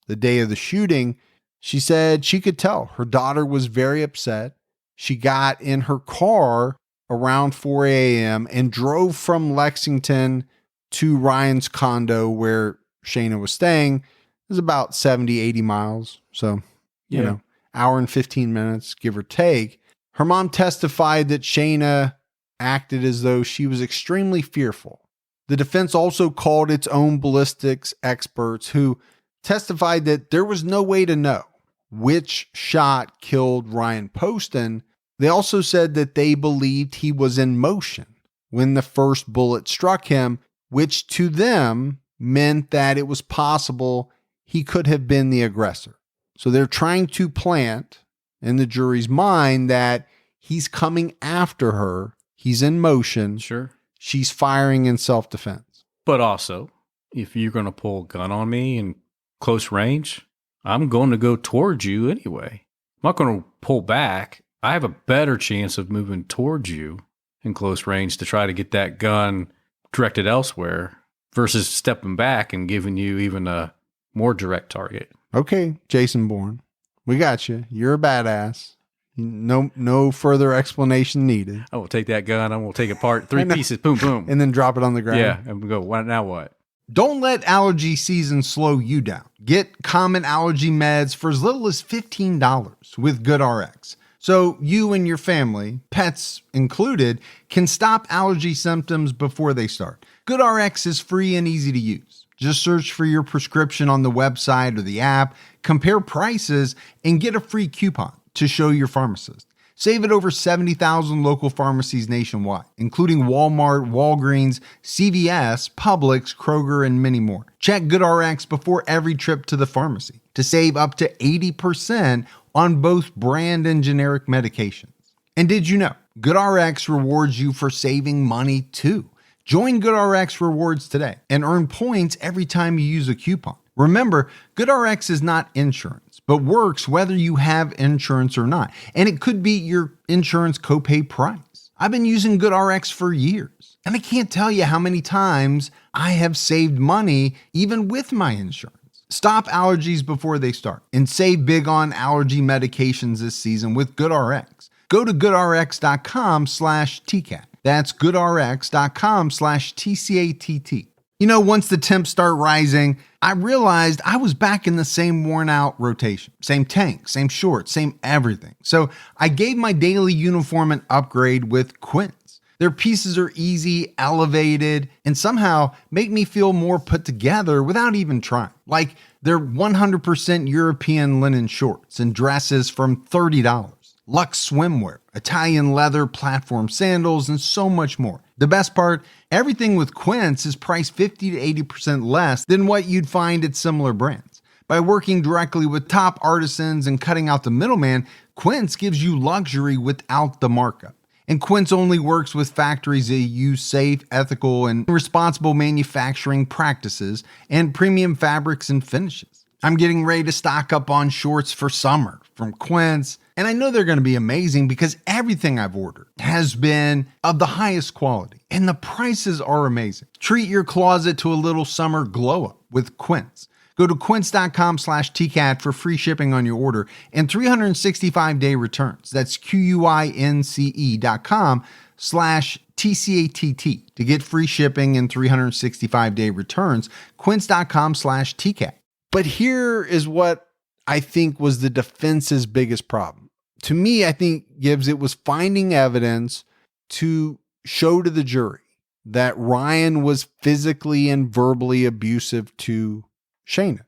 the day of the shooting. She said she could tell her daughter was very upset. She got in her car around 4 a.m. and drove from Lexington to Ryan's condo where Shayna was staying. It was about 70, 80 miles. So, you know, hour and 15 minutes, give or take. Her mom testified that Shayna acted as though she was extremely fearful. The defense also called its own ballistics experts who testified that there was no way to know which shot killed Ryan Poston. They also said that they believed he was in motion when the first bullet struck him, which to them meant that it was possible he could have been the aggressor. So they're trying to plant in the jury's mind that he's coming after her. He's in motion. Sure. She's firing in self-defense. But also, if you're going to pull a gun on me in close range, I'm going to go towards you anyway. I'm not going to pull back. I have a better chance of moving towards you in close range to try to get that gun directed elsewhere versus stepping back and giving you even a more direct target. Okay, Jason Bourne, we got you. You're a badass. No further explanation needed. I will take that gun. I'm going to take it apart, three pieces, boom, boom. And then drop it on the ground. Yeah, and we go, now what? Don't let allergy season slow you down. Get common allergy meds for as little as $15 with GoodRx. So you and your family, pets included, can stop allergy symptoms before they start. GoodRx is free and easy to use. Just search for your prescription on the website or the app, compare prices, and get a free coupon to show your pharmacist. Save at over 70,000 local pharmacies nationwide, including Walmart, Walgreens, CVS, Publix, Kroger, and many more. Check GoodRx before every trip to the pharmacy to save up to 80% on both brand and generic medications. And did you know GoodRx rewards you for saving money too? Join GoodRx Rewards today and earn points every time you use a coupon. Remember, GoodRx is not insurance, but works whether you have insurance or not. And it could be your insurance copay price. I've been using GoodRx for years, and I can't tell you how many times I have saved money even with my insurance. Stop allergies before they start and save big on allergy medications this season with GoodRx. Go to goodrx.com/TCAT. That's goodrx.com/TCATT. You know, once the temps start rising, I realized I was back in the same worn out rotation. Same tank, same shorts, same everything. So I gave my daily uniform an upgrade with Quince. Their pieces are easy, elevated, and somehow make me feel more put together without even trying. Like their 100% European linen shorts and dresses from $30. Luxe swimwear, Italian leather platform sandals, and so much more. The best part, everything with Quince is priced 50 to 80% less than what you'd find at similar brands. By working directly with top artisans and cutting out the middleman, Quince gives you luxury without the markup. And Quince only works with factories that use safe, ethical, and responsible manufacturing practices and premium fabrics and finishes. I'm getting ready to stock up on shorts for summer from Quince, and I know they're going to be amazing because everything I've ordered has been of the highest quality, and the prices are amazing. Treat your closet to a little summer glow up with Quince. Go to quince.com/TCAT for free shipping on your order and 365-day returns. That's QUINCE.com/TCATT to get free shipping and 365-day returns. Quince.com/TCAT. But here is what I think was the defense's biggest problem. To me, I think, Gibbs, it was finding evidence to show to the jury that Ryan was physically and verbally abusive to Shayna.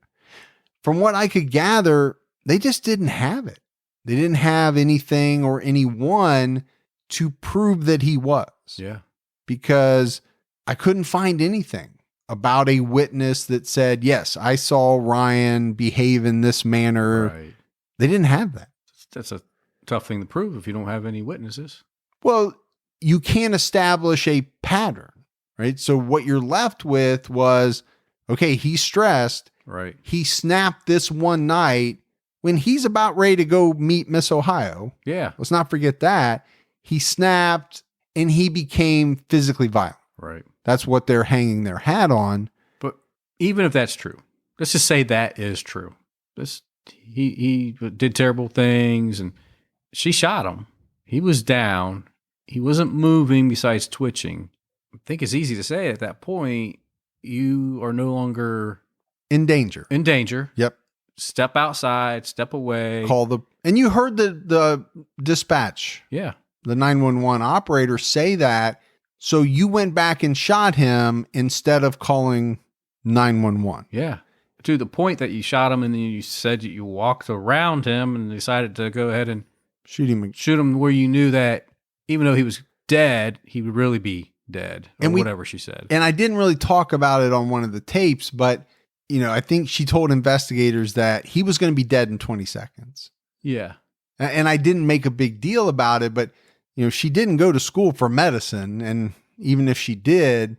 From what I could gather, they just didn't have it. They didn't have anything or anyone to prove that he was. Yeah. Because I couldn't find anything about a witness that said, yes, I saw Ryan behave in this manner. Right. They didn't have that. That's a tough thing to prove if you don't have any witnesses. Well, you can't establish a pattern, right? So what you're left with was, okay, he's stressed. Right. He snapped this one night when he's about ready to go meet Miss Ohio. Yeah. Let's not forget that. He snapped and he became physically violent. Right. That's what they're hanging their hat on. But even if that's true, let's just say that is true. He did terrible things and she shot him. He was down. He wasn't moving besides twitching. I think it's easy to say at that point, you are no longer In danger. in danger. Yep. Step outside, step away. And you heard the dispatch, Yeah. the 911 operator say that. So you went back and shot him instead of calling 911. Yeah. To the point that you shot him and then you said that you walked around him and decided to go ahead and Shoot him. shoot him where you knew that even though he was dead, he would really be dead or whatever she said. And I didn't really talk about it on one of the tapes, but I think she told investigators that he was going to be dead in 20 seconds. Yeah. And I didn't make a big deal about it, but she didn't go to school for medicine. And even if she did,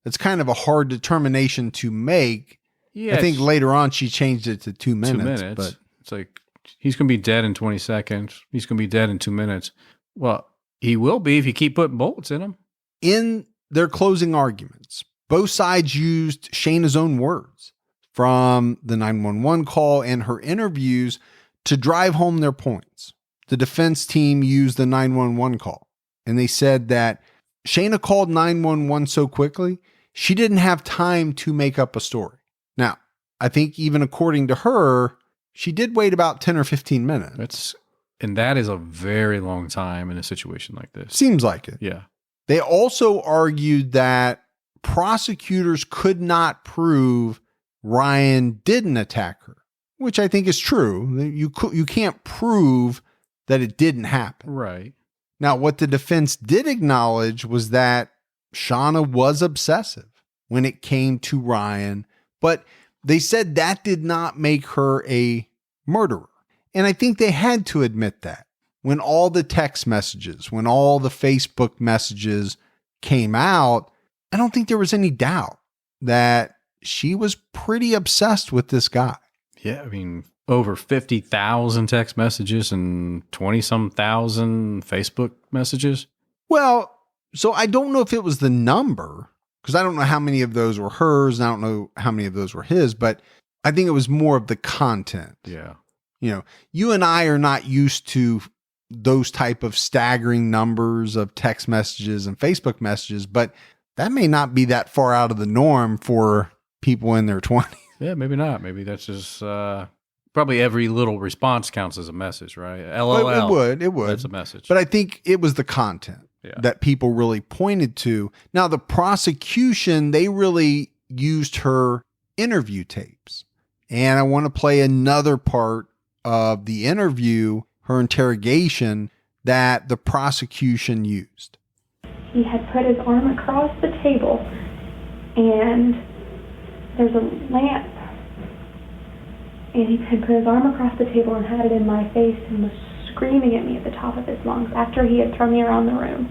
it's kind of a hard determination to make. Yeah. I think later on she changed it to 2 minutes. 2 minutes. But it's like, he's going to be dead in 20 seconds. He's going to be dead in 2 minutes. Well, he will be if you keep putting bullets in him. in their closing arguments, both sides used Shayna's own words from the 911 call and her interviews to drive home their points. The defense team used the 911 call, and they said that Shayna called 911 so quickly, she didn't have time to make up a story. Now, I think even according to her, she did wait about 10 or 15 minutes. That is a very long time in a situation like this. Seems like it. Yeah. They also argued that prosecutors could not prove Ryan didn't attack her, which I think is true. You can't prove that it didn't happen. Right. Now, what the defense did acknowledge was that Shayna was obsessive when it came to Ryan, but they said that did not make her a murderer. And I think they had to admit that when all the text messages, when all the Facebook messages came out, I don't think there was any doubt that she was pretty obsessed with this guy. Yeah. I mean, over 50,000 text messages and 20-some thousand Facebook messages. Well, so I don't know if it was the number, because I don't know how many of those were hers, and I don't know how many of those were his, but I think it was more of the content. Yeah. You and I are not used to those type of staggering numbers of text messages and Facebook messages, but that may not be that far out of the norm for people in their 20s. Yeah, maybe not. Maybe that's just probably every little response counts as a message, right? LOL. It would. That's a message. But I think it was the content that people really pointed to. Now, the prosecution, they really used her interview tapes. And I want to play another part of the interview, her interrogation, that the prosecution used. He had put his arm across the table, and there's a lamp, and he had put his arm across the table and had it in my face and was screaming at me at the top of his lungs after he had thrown me around the room,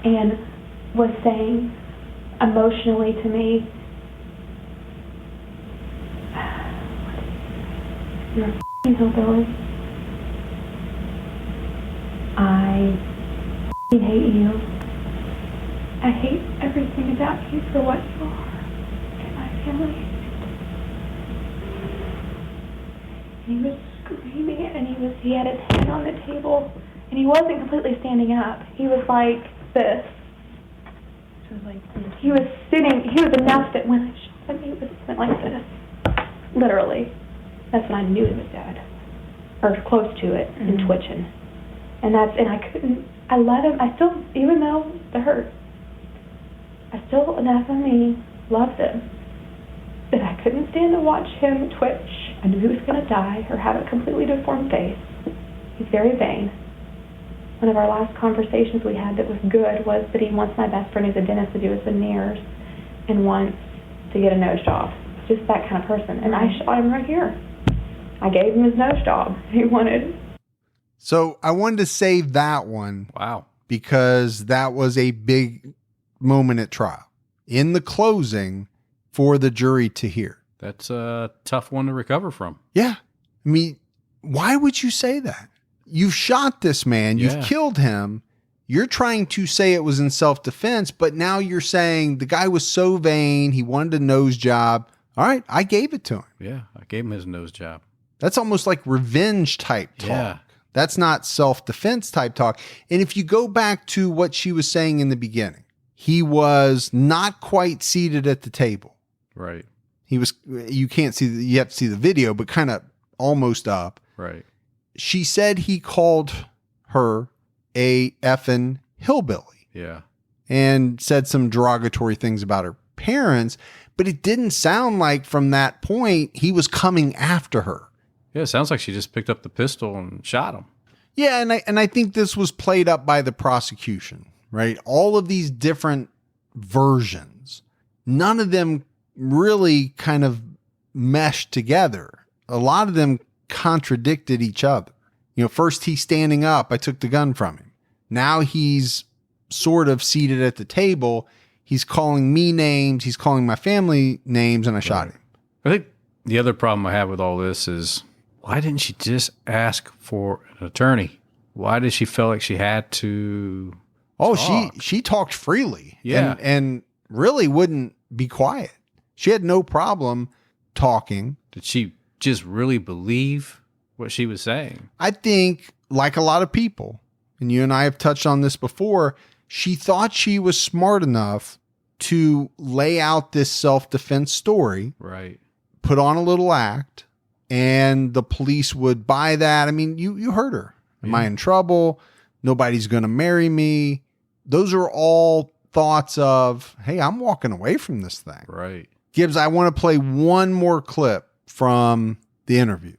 and was saying emotionally to me, "You're a f***ing hillbilly. I hate you. I hate everything about you for what you are and my family. And he was screaming, and he had his hand on the table, and he wasn't completely standing up. He was like this. He was sitting, he was enough that when I shot him, he went like this. Literally. That's when I knew he was dead. Or close to it, and twitching. And I let him, I still, even though it hurt, I still, enough of me, loved him. That I couldn't stand to watch him twitch. I knew he was going to die or have a completely deformed face. He's very vain. One of our last conversations we had that was good was that he wants my best friend who's a dentist to do his veneers and wants to get a nose job. Just that kind of person. And I shot him right here. I gave him his nose job. He wanted. So I wanted to save that one. Wow. Because that was a big moment at trial. In the closing for the jury to hear. That's a tough one to recover from. Yeah. I mean, why would you say that? You've shot this man. You've killed him. You're trying to say it was in self-defense, but now you're saying the guy was so vain. He wanted a nose job. All right. I gave it to him. Yeah. I gave him his nose job. That's almost like revenge type talk. Yeah. That's not self-defense type talk. And if you go back to what she was saying in the beginning, he was not quite seated at the table. Right. He was, you can't see, you have to see the video, but kind of almost up. Right. She said he called her a effing hillbilly. Yeah. And said some derogatory things about her parents, but it didn't sound like from that point he was coming after her. Yeah, it sounds like she just picked up the pistol and shot him. Yeah, and I think this was played up by the prosecution, right? All of these different versions, none of them really kind of meshed together. A lot of them contradicted each other. You know, first he's standing up, I took the gun from him. Now he's sort of seated at the table. He's calling me names, he's calling my family names, and I shot him. I think the other problem I have with all this is, why didn't she just ask for an attorney? Why did she feel like she had to talk? She talked freely. Yeah. And really wouldn't be quiet. She had no problem talking. Did she just really believe what she was saying? I think, like a lot of people, and you and I have touched on this before, she thought she was smart enough to lay out this self-defense story. Right. Put on a little act, and the police would buy that. I mean, you heard her. Am I in trouble? Nobody's going to marry me. Those are all thoughts of, hey, I'm walking away from this thing. Right. Gibbs, I want to play one more clip from the interview.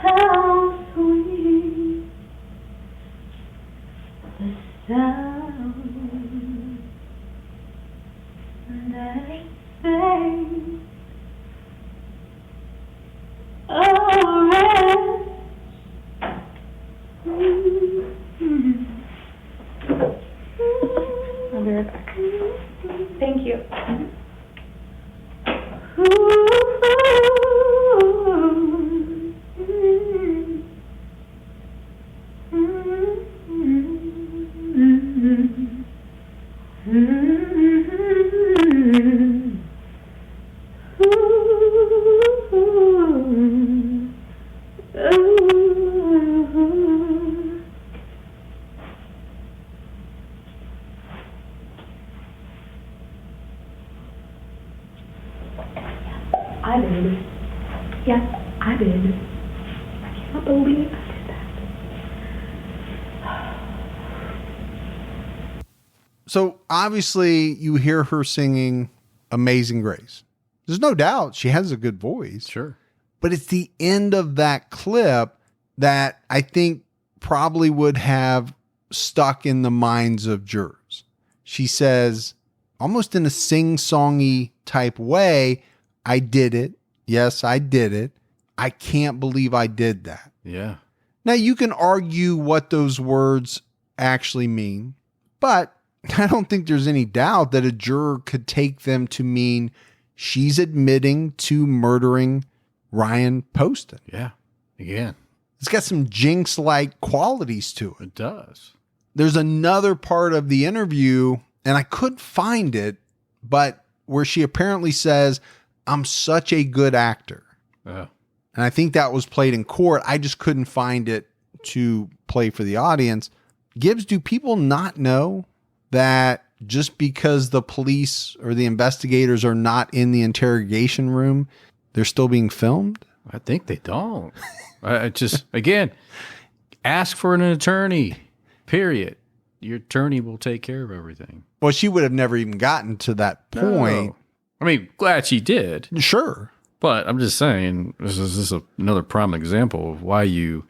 How sweet the sound that sings I'll be right back. Thank you. I did. Yes, I did. I can't believe I did that. So obviously you hear her singing Amazing Grace. There's no doubt she has a good voice. Sure. But it's the end of that clip that I think probably would have stuck in the minds of jurors. She says, almost in a sing-songy type way, I did it. Yes, I did it. I can't believe I did that. Yeah. Now, you can argue what those words actually mean, but I don't think there's any doubt that a juror could take them to mean she's admitting to murdering Ryan Poston. Yeah. Again. It's got some Jinx-like qualities to it. It does. There's another part of the interview, and I couldn't find it, but where she apparently says, "I'm such a good actor." Uh, And I think that was played in court. I just couldn't find it to play for the audience. Gibbs, do people not know that just because the police or the investigators are not in the interrogation room, they're still being filmed? I think they don't. I just, again, ask for an attorney, period. Your attorney will take care of everything. Well, she would have never even gotten to that point. No. I mean, glad she did. Sure. But I'm just saying, this is just another prime example of why you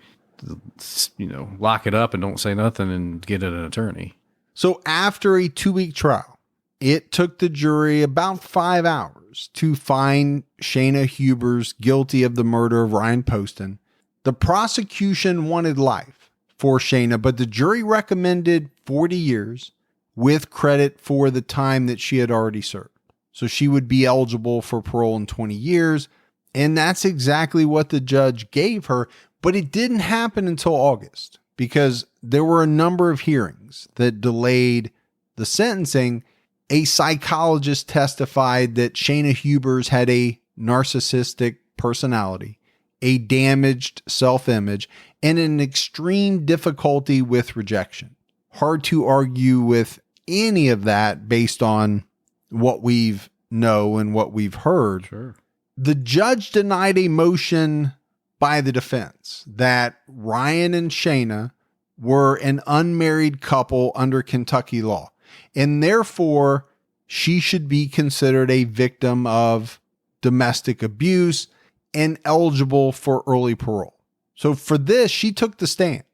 lock it up and don't say nothing and get an attorney. So after a 2-week trial, it took the jury about 5 hours to find Shayna Hubers guilty of the murder of Ryan Poston. The prosecution wanted life for Shayna, but the jury recommended 40 years with credit for the time that she had already served. So she would be eligible for parole in 20 years. And that's exactly what the judge gave her. But it didn't happen until August because there were a number of hearings that delayed the sentencing. A psychologist testified that Shayna Hubers had a narcissistic personality, a damaged self-image, and an extreme difficulty with rejection. Hard to argue with any of that based on what we've know and what we've heard. Sure. The judge denied a motion by the defense that Ryan and Shayna were an unmarried couple under Kentucky law, and therefore she should be considered a victim of domestic abuse and eligible for early parole. So for this, she took the stand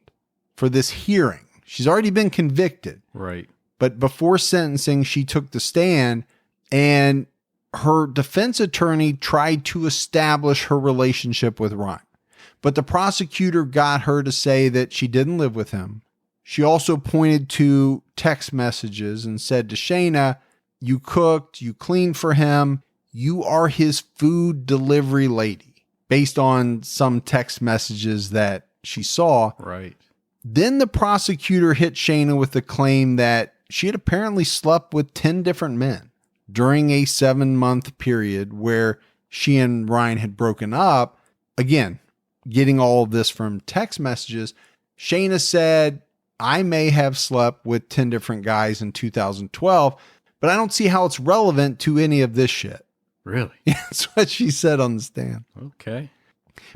for this hearing. She's already been convicted. Right. But before sentencing, she took the stand, and her defense attorney tried to establish her relationship with Ryan. But the prosecutor got her to say that she didn't live with him. She also pointed to text messages and said to Shayna, "You cooked, you cleaned for him, you are his food delivery lady," based on some text messages that she saw. Right. Then the prosecutor hit Shayna with the claim that she had apparently slept with 10 different men during a 7-month period where she and Ryan had broken up. Again, getting all of this from text messages. Shayna said, "I may have slept with 10 different guys in 2012, but I don't see how it's relevant to any of this shit." Really? That's what she said on the stand. Okay.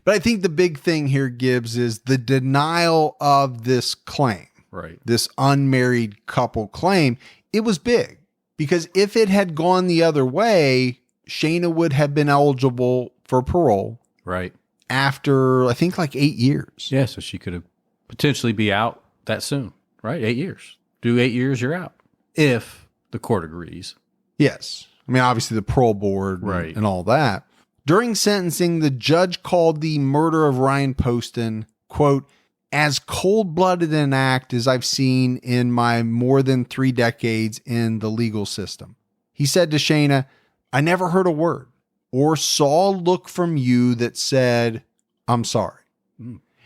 But I think the big thing here, Gibbs, is the denial of this claim. Right. This unmarried couple claim. It was big because if it had gone the other way, Shayna would have been eligible for parole. Right. After, I think, like 8 years. Yeah, so she could have potentially be out that soon, right? 8 years. Do 8 years, you're out. If the court agrees. Yes. I mean, obviously the parole board Right. and all that. During sentencing, the judge called the murder of Ryan Poston, quote, "as cold-blooded an act as I've seen in my more than 3 decades in the legal system." He said to Shayna, "I never heard a word or saw a look from you that said, 'I'm sorry.'"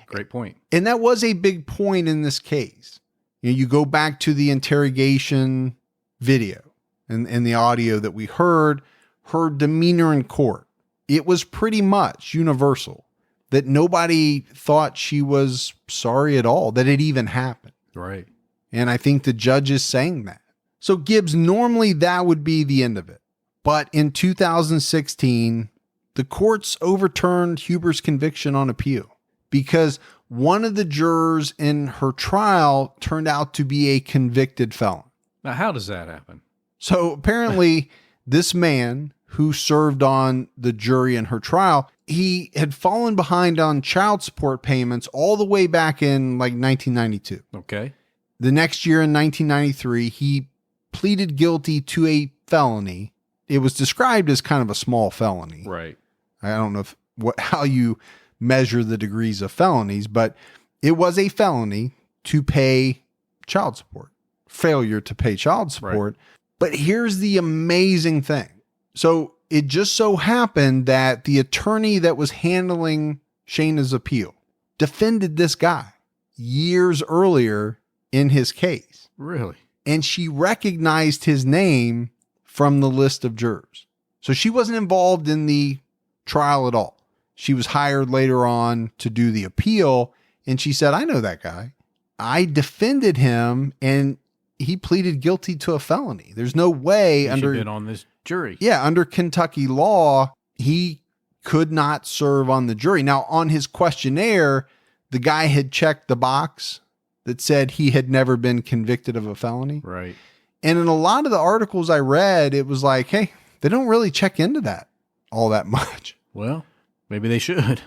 Great point. And that was a big point in this case. You go back to the interrogation video and the audio that we heard, her demeanor in court. It was pretty much universal that nobody thought she was sorry at all, that it even happened. Right. And I think the judge is saying that. So Gibbs, normally that would be the end of it. But in 2016, the courts overturned Hubers' conviction on appeal because one of the jurors in her trial turned out to be a convicted felon. Now, how does that happen? So apparently this man who served on the jury in her trial, he had fallen behind on child support payments all the way back in like 1992. Okay. The next year in 1993, he pleaded guilty to a felony. It was described as kind of a small felony. Right. I don't know how you measure the degrees of felonies, but it was a felony to pay child support, failure to pay child support. Right. But here's the amazing thing. So it just so happened that the attorney that was handling Shayna's appeal defended this guy years earlier in his case. Really? And she recognized his name from the list of jurors. So she wasn't involved in the trial at all. She was hired later on to do the appeal. And she said, I know that guy. I defended him and he pleaded guilty to a felony. There's no way He under should have been on this jury. Yeah, under Kentucky law, he could not serve on the jury. Now, on his questionnaire, the guy had checked the box that said he had never been convicted of a felony. Right. And in a lot of the articles I read, it was like, hey, they don't really check into that all that much. Well, maybe they should.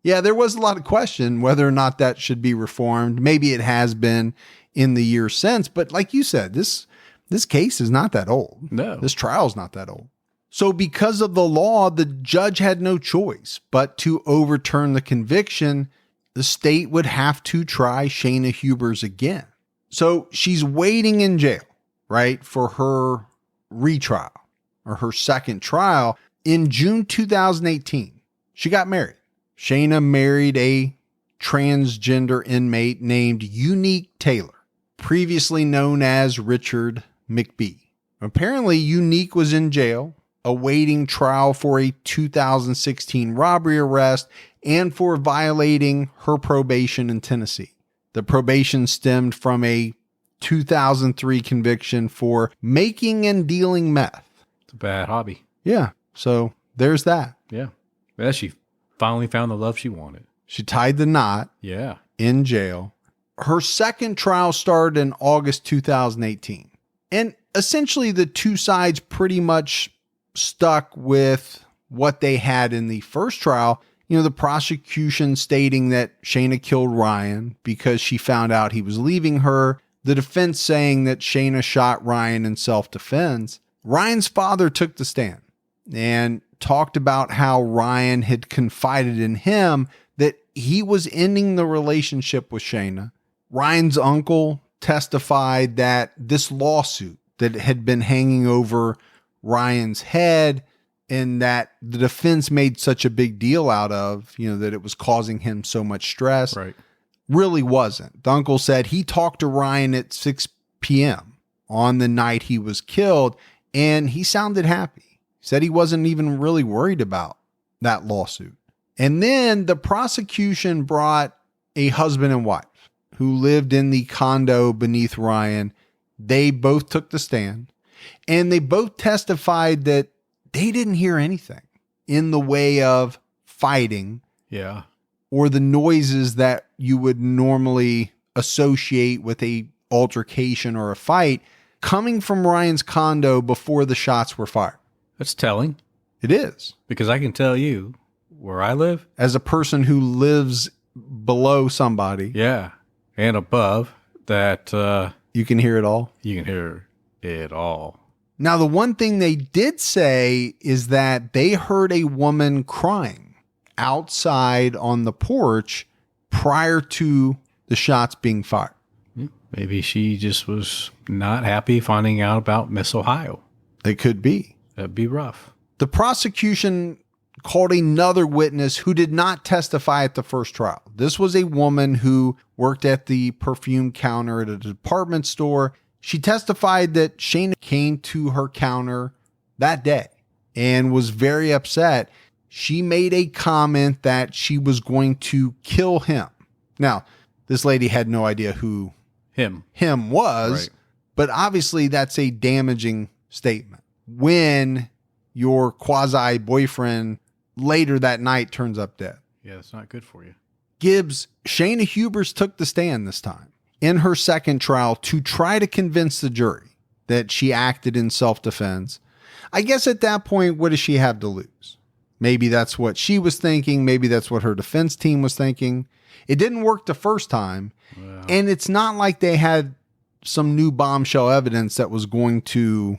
Yeah, there was a lot of question whether or not that should be reformed. Maybe it has been in the years since, but like you said, this case is not that old. No. This trial is not that old. So because of the law, the judge had no choice but to overturn the conviction. The state would have to try Shayna Hubers again. So she's waiting in jail, right, for her retrial or her second trial. In June 2018, she got married. Shayna married a transgender inmate named Unique Taylor, previously known as Richard McBee. Apparently, Unique was in jail, awaiting trial for a 2016 robbery arrest and for violating her probation in Tennessee. The probation stemmed from a 2003 conviction for making and dealing meth. It's a bad hobby. Yeah, so there's that. Yeah. Well, she finally found the love she wanted. She tied the knot Yeah. in jail. Her second trial started in August 2018. And essentially the two sides pretty much stuck with what they had in the first trial. You know, the prosecution stating that Shayna killed Ryan because she found out he was leaving her. The defense saying that Shayna shot Ryan in self-defense. Ryan's father took the stand and talked about how Ryan had confided in him that he was ending the relationship with Shayna. Ryan's uncle testified that this lawsuit that had been hanging over Ryan's head and that the defense made such a big deal out of, you know, that it was causing him so much stress, Right. really wasn't. The uncle said he talked to Ryan at 6 p.m. on the night he was killed, and he sounded happy. He said he wasn't even really worried about that lawsuit. And then the prosecution brought a husband and wife who lived in the condo beneath Ryan. They both took the stand, and they both testified that they didn't hear anything in the way of fighting Yeah. or the noises that you would normally associate with a altercation or a fight coming from Ryan's condo before the shots were fired. That's telling, It is. because I can tell you where I live. As a person who lives below somebody, Yeah. And above that, you can hear it all. you can hear it all. Now, the one thing they did say is that they heard a woman crying outside on the porch prior to the shots being fired. Maybe she just was not happy finding out about Miss Ohio. It could be. That'd be rough. The prosecution called another witness who did not testify at the first trial. This was a woman who worked at the perfume counter at a department store. She testified that Shayna came to her counter that day and was very upset. She made a comment that she was going to kill him. Now, this lady had no idea who Him. was, Right. but obviously that's a damaging statement when your quasi boyfriend later that night turns up dead. Yeah, it's not good for you. Gibbs, Shayna Hubers took the stand this time in her second trial to try to convince the jury that she acted in self-defense. I guess at that point, what does she have to lose? Maybe that's what she was thinking. Maybe that's what her defense team was thinking. It didn't work the first time. Well, And it's not like they had some new bombshell evidence that was going to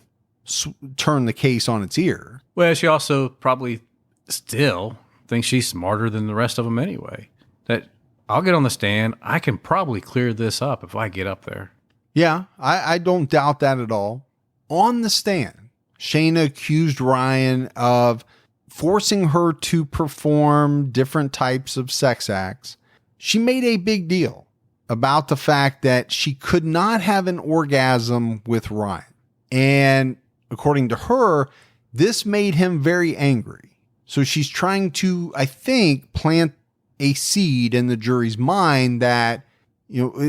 turn the case on its ear. well, she also probably still thinks she's smarter than the rest of them anyway. That I'll get on the stand. I can probably clear this up if I get up there. Yeah, I don't doubt that at all. On the stand, Shayna accused Ryan of forcing her to perform different types of sex acts, She made a big deal about the fact that she could not have an orgasm with Ryan. And according to her, this made him very angry. So she's trying to, I think, plant a seed in the jury's mind that,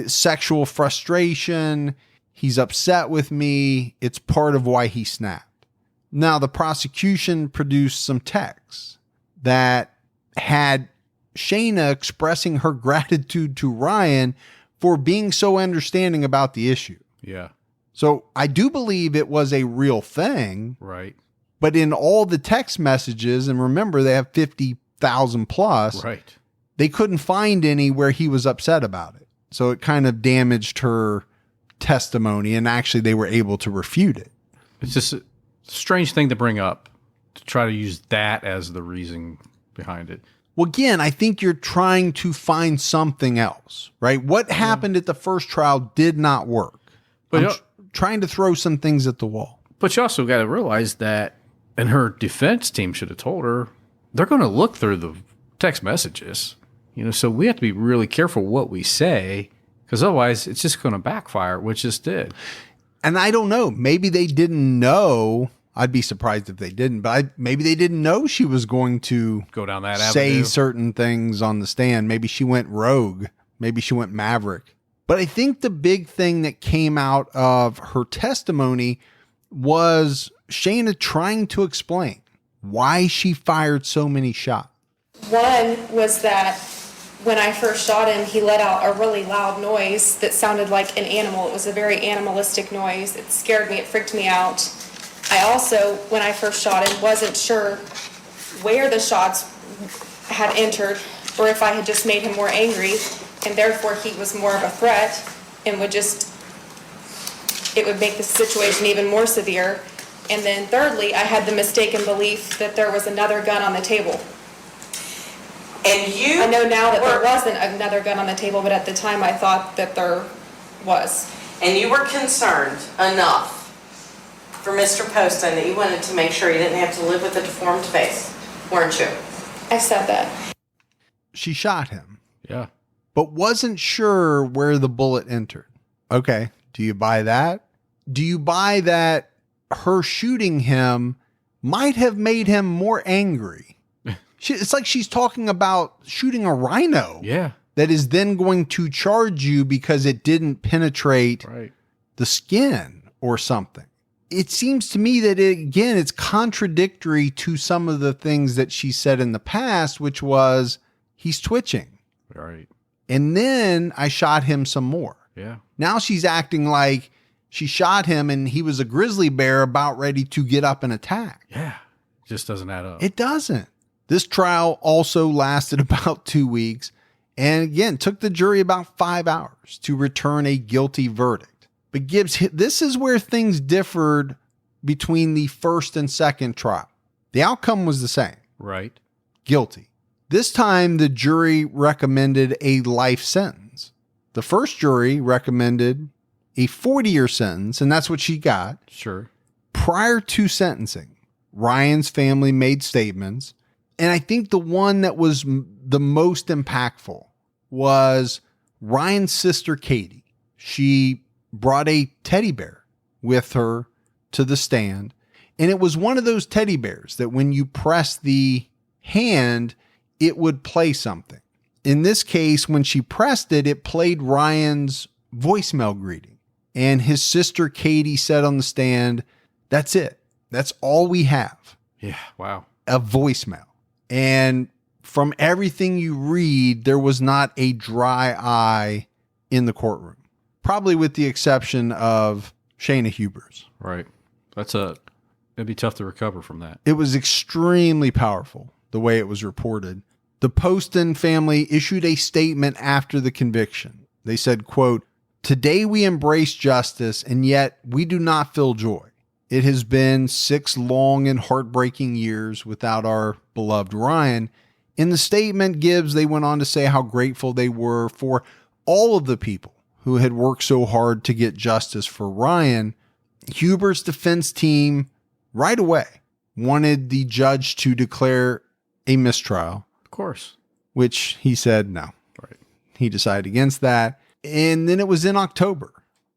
sexual frustration, he's upset with me, it's part of why he snapped. Now, the prosecution produced some texts that had Shayna expressing her gratitude to Ryan for being so understanding about the issue. Yeah. So I do believe it was a real thing. Right. But in all the text messages, and remember they have 50,000 plus, right, they couldn't find any where he was upset about it. So it kind of damaged her testimony, and actually they were able to refute it. It's just a strange thing to bring up, to try to use that as the reason behind it. Well, again, I think you're trying to find something else, right? What happened at the first trial did not work. But I'm trying to throw some things at the wall. But you also got to realize that, and her defense team should have told her, they're going to look through the text messages. So we have to be really careful what we say, because otherwise it's just going to backfire, which just did. And I don't know. Maybe they didn't know. I'd be surprised if they didn't, but maybe they didn't know she was going to go down that say avenue. Certain things on the stand. Maybe she went rogue. Maybe she went maverick. But I think the big thing that came out of her testimony was Shayna trying to explain why she fired so many shots. One was that when I first shot him, he let out a really loud noise that sounded like an animal. It was a very animalistic noise. It scared me. It freaked me out. I also, when I first shot him, wasn't sure where the shots had entered or if I had just made him more angry and therefore he was more of a threat and it would make the situation even more severe. And then thirdly, I had the mistaken belief that there was another gun on the table. And you... I know now that there wasn't another gun on the table, but at the time I thought that there was. And you were concerned enough for Mr. Poston that you wanted to make sure he didn't have to live with a deformed face, weren't you? I said that. She shot him. Yeah. But wasn't sure where the bullet entered. Okay. Do you buy that? Do you buy that her shooting him might have made him more angry? It's like she's talking about shooting a rhino. Yeah. That is then going to charge you because it didn't penetrate the skin or something. It seems to me that, it's contradictory to some of the things that she said in the past, which was, he's twitching. Right. And then I shot him some more. Yeah. Now she's acting like she shot him and he was a grizzly bear about ready to get up and attack. Yeah. It just doesn't add up. It doesn't. This trial also lasted about 2 weeks. And again, took the jury about 5 hours to return a guilty verdict. But Gibbs, this is where things differed between the first and second trial. The outcome was the same. Right. Guilty. This time, the jury recommended a life sentence. The first jury recommended a 40-year sentence, and that's what she got. Sure. Prior to sentencing, Ryan's family made statements, and I think the one that was the most impactful was Ryan's sister, Katie. She brought a teddy bear with her to the stand, and it was one of those teddy bears that when you press the hand, it would play something. In this case, when she pressed it, it played Ryan's voicemail greeting. And his sister, Katie, said on the stand, that's it. That's all we have. Yeah. Wow. A voicemail. And from everything you read, there was not a dry eye in the courtroom. Probably with the exception of Shayna Hubers. Right. It'd be tough to recover from that. It was extremely powerful, the way it was reported. The Poston family issued a statement after the conviction. They said, quote, "Today we embrace justice, and yet we do not feel joy. It has been 6 long and heartbreaking years without our beloved Ryan." In the statement, Gibbs, they went on to say how grateful they were for all of the people who had worked so hard to get justice for Ryan. Huber's defense team right away wanted the judge to declare a mistrial. Of course. Which he said no. Right. He decided against that. And then it was in October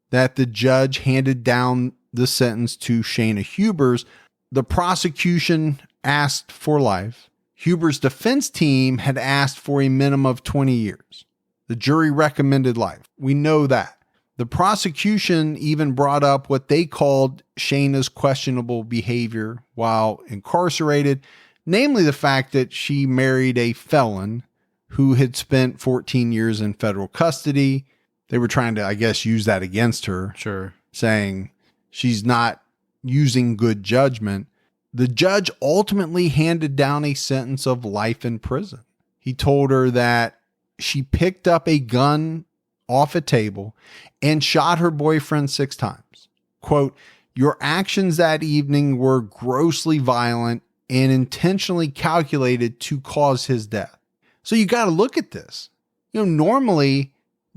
that the judge handed down the sentence to Shayna Hubers. The prosecution asked for life. Hubers' defense team had asked for a minimum of 20 years. The jury recommended life. We know that. The prosecution even brought up what they called Shayna's questionable behavior while incarcerated, namely the fact that she married a felon who had spent 14 years in federal custody. They were trying to, I guess, use that against her. Sure. Saying she's not using good judgment. The judge ultimately handed down a sentence of life in prison. He told her that she picked up a gun off a table and shot her boyfriend 6 times. Quote, "Your actions that evening were grossly violent and intentionally calculated to cause his death." So you got to look at this. Normally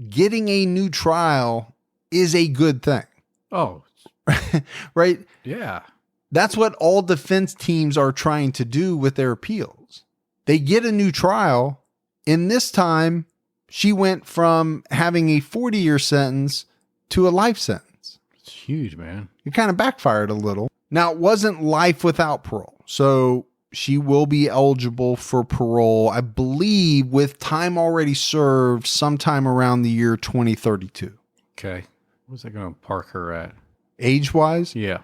getting a new trial is a good thing. Oh, right? yeah. That's what all defense teams are trying to do with their appeals. They get a new trial, and this time she went from having a 40-year sentence to a life sentence. It's huge, man. It kind of backfired a little. Now, it wasn't life without parole, so she will be eligible for parole, I believe, with time already served sometime around the year 2032. Okay. What's that going to park her at? Age-wise? Yeah.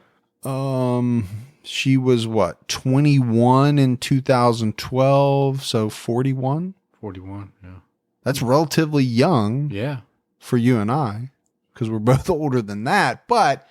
She was what, 21 in 2012, so 41? 41, yeah. That's relatively young Yeah. for you and I, because we're both older than that. But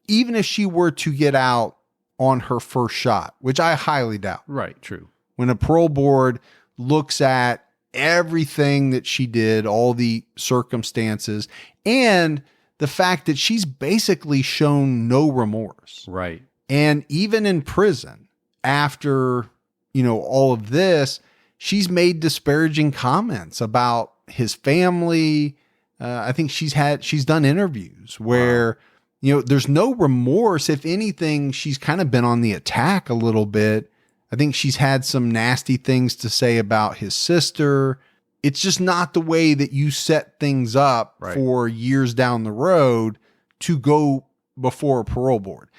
even if she were to get out on her first shot, which I highly doubt. Right, true. When a parole board looks at everything that she did, all the circumstances, and the fact that she's basically shown no remorse. Right. And even in prison, after, all of this, she's made disparaging comments about his family. I think she's done interviews where, there's no remorse. If anything, she's kind of been on the attack a little bit. I think she's had some nasty things to say about his sister. It's just not the way that you set things up for years down the road to go before a parole board.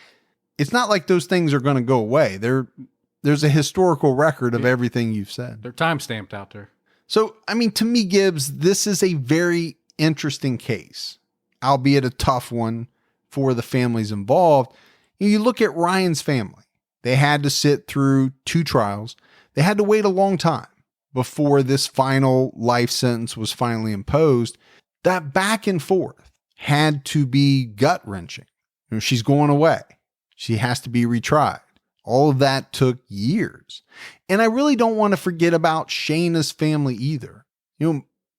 It's not like those things are going to go away. There's a historical record of everything you've said. They're time stamped out there. So, to me, Gibbs, this is a very interesting case, albeit a tough one for the families involved. You look at Ryan's family. They had to sit through 2 trials. They had to wait a long time before this final life sentence was finally imposed. That back and forth had to be gut-wrenching. She's going away. She has to be retried. All of that took years. And I really don't want to forget about Shayna's family either.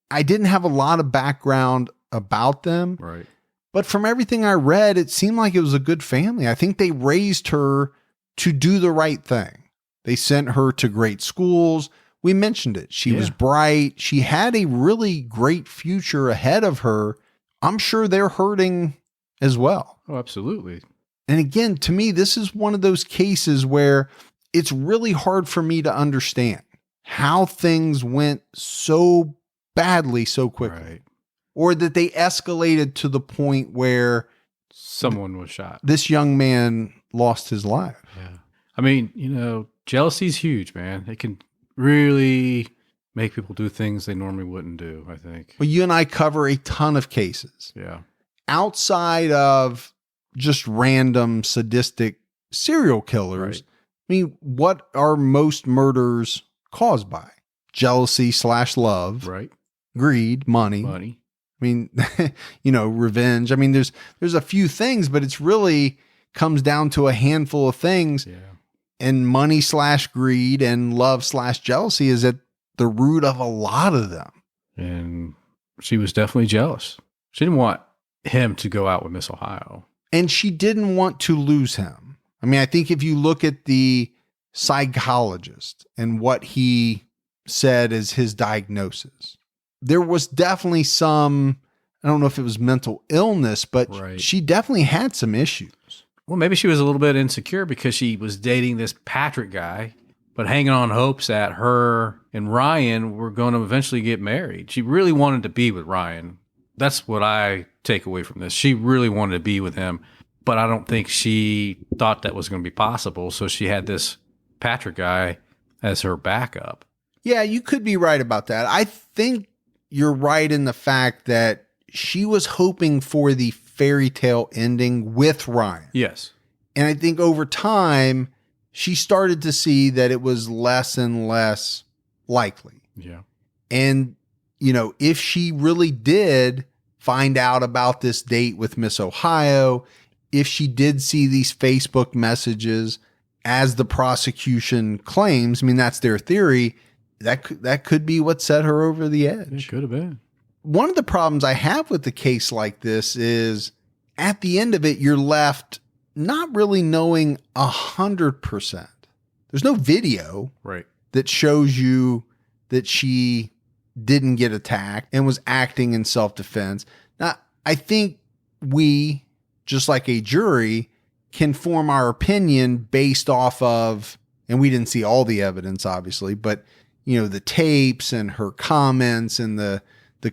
I didn't have a lot of background about them. Right. But from everything I read, it seemed like it was a good family. I think they raised her to do the right thing. They sent her to great schools. We mentioned it. She was bright. She had a really great future ahead of her. I'm sure they're hurting as well. Oh, absolutely. And again, to me, this is one of those cases where it's really hard for me to understand how things went so badly so quickly. Right. Or that they escalated to the point where someone was shot. This young man lost his life. Yeah. Jealousy's huge, man. It can really make people do things they normally wouldn't do, I think. Well, you and I cover a ton of cases. Yeah. Outside of just random sadistic serial killers. Right. What are most murders caused by? Jealousy / love. Right. Greed, money. Revenge. There's a few things, but it's really comes down to a handful of things. Yeah. And money / greed and love / jealousy is at the root of a lot of them. And she was definitely jealous. She didn't want him to go out with Miss Ohio. And she didn't want to lose him. I think if you look at the psychologist and what he said as his diagnosis, there was definitely some, I don't know if it was mental illness, but she definitely had some issues. Well, maybe she was a little bit insecure because she was dating this Patrick guy, but hanging on hopes that her and Ryan were going to eventually get married. She really wanted to be with Ryan. That's what I take away from this. She really wanted to be with him, but I don't think she thought that was going to be possible. So she had this Patrick guy as her backup. Yeah, you could be right about that. I think you're right in the fact that she was hoping for the fairy tale ending with Ryan. Yes. And I think over time, she started to see that it was less and less likely. Yeah. And, you know, if she really did find out about this date with Miss Ohio, if she did see these Facebook messages, as the prosecution claims, I mean, that's their theory, that could be what set her over the edge. It could have been. One of the problems I have with the case like this is at the end of it, you're left not really knowing 100%. There's no video Right. that shows you that she didn't get attacked and was acting in self-defense. Now, I think we, just like a jury, can form our opinion based off of, and we didn't see all the evidence, obviously, but, you know, the tapes and her comments and the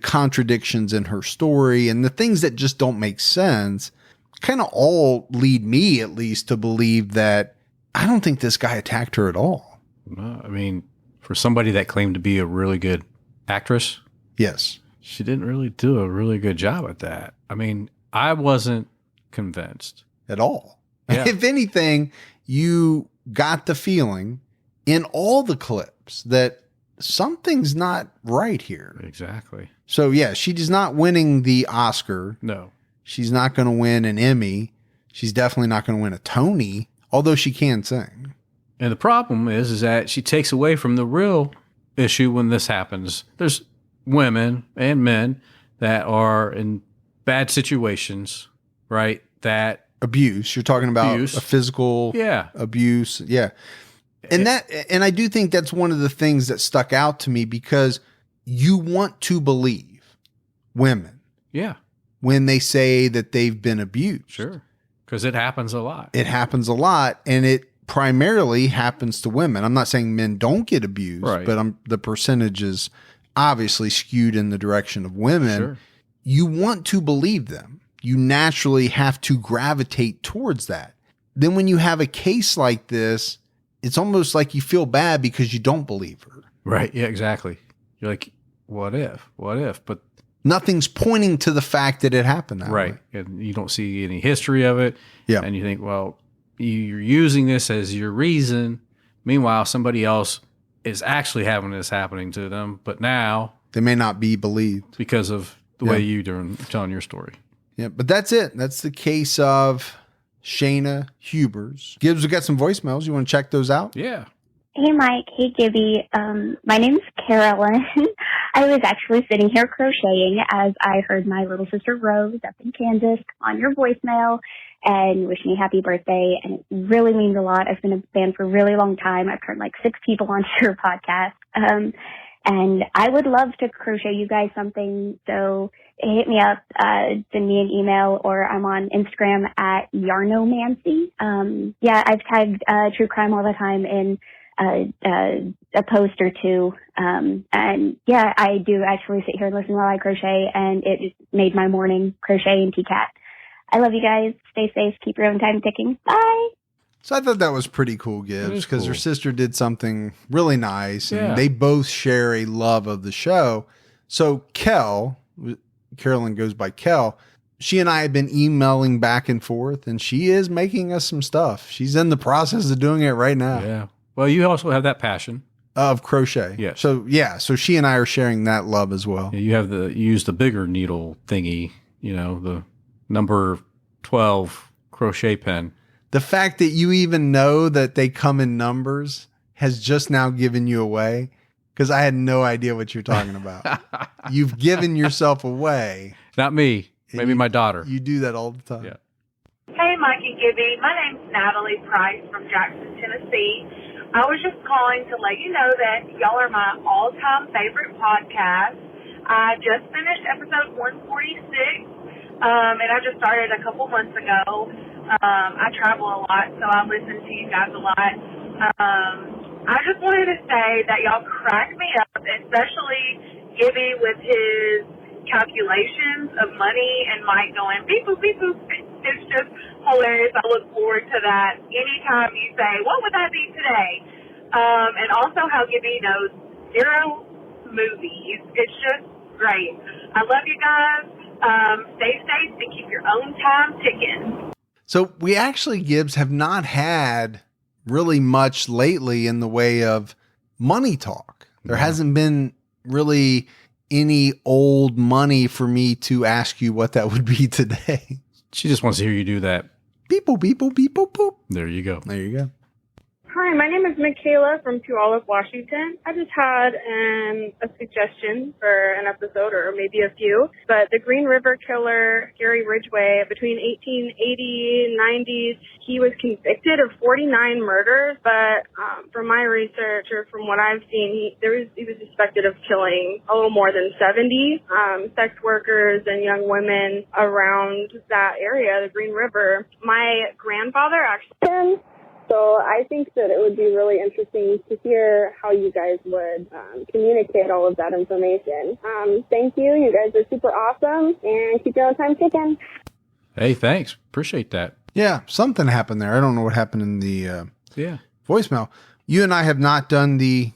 contradictions in her story and the things that just don't make sense kind of all lead me, at least, to believe that I don't think this guy attacked her at all. No, I mean, for somebody that claimed to be a really good actress, Yes. she didn't really do a really good job at that. I mean, I wasn't convinced. At all. Yeah. If anything, you got the feeling in all the clips that something's not right here. Exactly. So yeah, she's not winning the Oscar. No. She's not going to win an Emmy. She's definitely not going to win a Tony, although she can sing. And the problem is that she takes away from the real issue when this happens. There's women and men that are in bad situations, right? That Abuse. You're talking about Abuse. a physical Yeah. abuse. Yeah. And I do think that's one of the things that stuck out to me, because you want to believe women Yeah. when they say that they've been abused. Sure. Because it happens a lot. It happens a lot, and it primarily happens to women. I'm not saying men don't get abused, Right. but the percentage is obviously skewed in the direction of women. Sure. You want to believe them. You naturally have to gravitate towards that. Then when you have a case like this, it's almost like you feel bad because you don't believe her. Right. Yeah, exactly. You're like, what if? What if? But Nothing's pointing to the fact that it happened that right. way. And you don't see any history of it. Yeah. And you think, well, you're using this as your reason. Meanwhile, somebody else is actually having this happening to them. But now, They may not be believed. because of the way you're telling your story. Yeah, but that's it. That's the case of Shayna Hubers. Gibbs, we got some voicemails. You want to check those out? Yeah. Hey, Mike. Hey, Gibby. My name's Carolyn. I was actually sitting here crocheting as I heard my little sister Rose up in Kansas on your voicemail and wish me happy birthday. And it really means a lot. I've been a fan for a really long time. I've turned like 6 people onto your podcast. And I would love to crochet you guys something. So hit me up, send me an email, or I'm on Instagram at Yarnomancy. Yeah, I've tagged true crime all the time in a post or two. And yeah, I do actually sit here and listen while I crochet, and it just made my morning crochet and TCAT. I love you guys. Stay safe. Keep your own time ticking. Bye. So I thought that was pretty cool, Gibbs, because her cool. sister did something really nice, and Yeah. they both share a love of the show. So Carolyn goes by Kel. She and I have been emailing back and forth, and she is making us some stuff. She's in the process of doing it right now. Yeah. Well, you also have that passion. Of crochet. Yes. So she and I are sharing that love as well. Yeah, you use the bigger needle thingy, the number 12 crochet pen. The fact that you even know that they come in numbers has just now given you away, because I had no idea what you're talking about. You've given yourself away. Not me. And Maybe my daughter. You do that all the time. Yeah. Hey, Mike and Gibby. My name's Natalie Price from Jackson, Tennessee. I was just calling to let you know that y'all are my all-time favorite podcast. I just finished episode 146, and I just started a couple months ago. I travel a lot, so I listen to you guys a lot. I just wanted to say that y'all crack me up, especially Gibby with his calculations of money and Mike going beep boop beep boop. It's just hilarious. I look forward to that anytime you say, what would that be today? And also how Gibby knows 0 movies. It's just great. I love you guys. Stay safe and keep your own time ticking. So we actually, Gibbs, have not had really much lately in the way of money talk. There hasn't been really any old money for me to ask you what that would be today. She just wants to hear you do that. Beep boop, beep boop, beep boop, boop. There you go. There you go. Hi, my name is Michaela from Puyallup, Washington. I just had a suggestion for an episode or maybe a few. But the Green River killer, Gary Ridgway, between 1880 and 90s, he was convicted of 49 murders. But from my research or from what I've seen, he was suspected of killing a little more than 70 sex workers and young women around that area, the Green River. My grandfather actually... So I think that it would be really interesting to hear how you guys would communicate all of that information. Thank you. You guys are super awesome, and keep your own time ticking. Hey, thanks. Appreciate that. Yeah, something happened there. I don't know what happened in the voicemail. You and I have not done the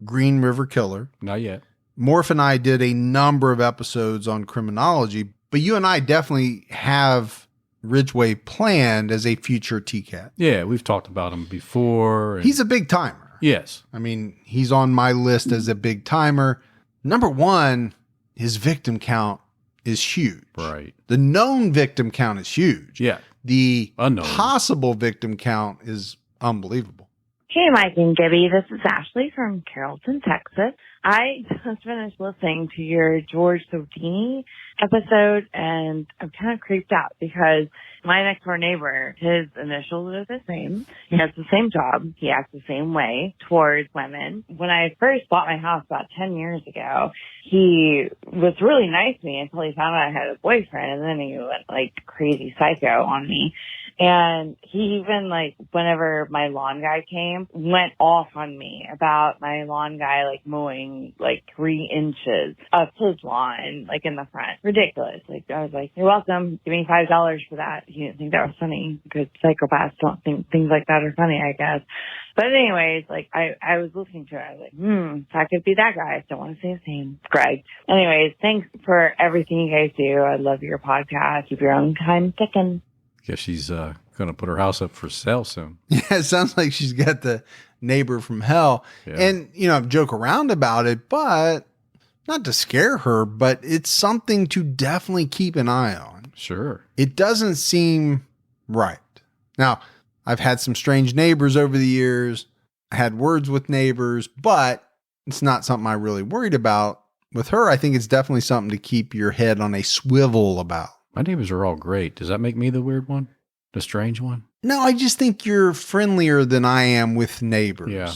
Green River Killer. Not yet. Morph and I did a number of episodes on criminology, but you and I definitely have Ridgway planned as a future TCAT. Yeah, we've talked about him before. He's a big timer. Yes. I mean, he's on my list as a big timer. Number one, his victim count is huge. Right. The known victim count is huge. Yeah. The unknown possible victim count is unbelievable. Hey, Mike and Gibby. This is Ashley from Carrollton, Texas. I just finished listening to your George Sotini episode, and I'm kind of creeped out because my next door neighbor, his initials are the same. He has the same job. He acts the same way towards women. When I first bought my house about 10 years ago, he was really nice to me until he found out I had a boyfriend, and then he went like crazy psycho on me. And he even, like, whenever my lawn guy came, went off on me about my lawn guy, like, mowing, like, 3 inches of his lawn, like, in the front. Ridiculous. Like, I was like, you're welcome. Give me $5 for that. He didn't think that was funny because psychopaths don't think things like that are funny, I guess. But anyways, like, I was listening to it. I was like, if I could be that guy. I don't want to say his name. Greg. Anyways, thanks for everything you guys do. I love your podcast. Keep your own time ticking. Guess she's going to put her house up for sale soon. Yeah, it sounds like she's got the neighbor from hell. Yeah. And, you know, joke around about it, but not to scare her, but it's something to definitely keep an eye on. Sure. It doesn't seem right. Now, I've had some strange neighbors over the years. I had words with neighbors, but it's not something I'm really worried about. With her, I think it's definitely something to keep your head on a swivel about. My neighbors are all great. Does that make me the weird one? The strange one? No, I just think you're friendlier than I am with neighbors. Yeah.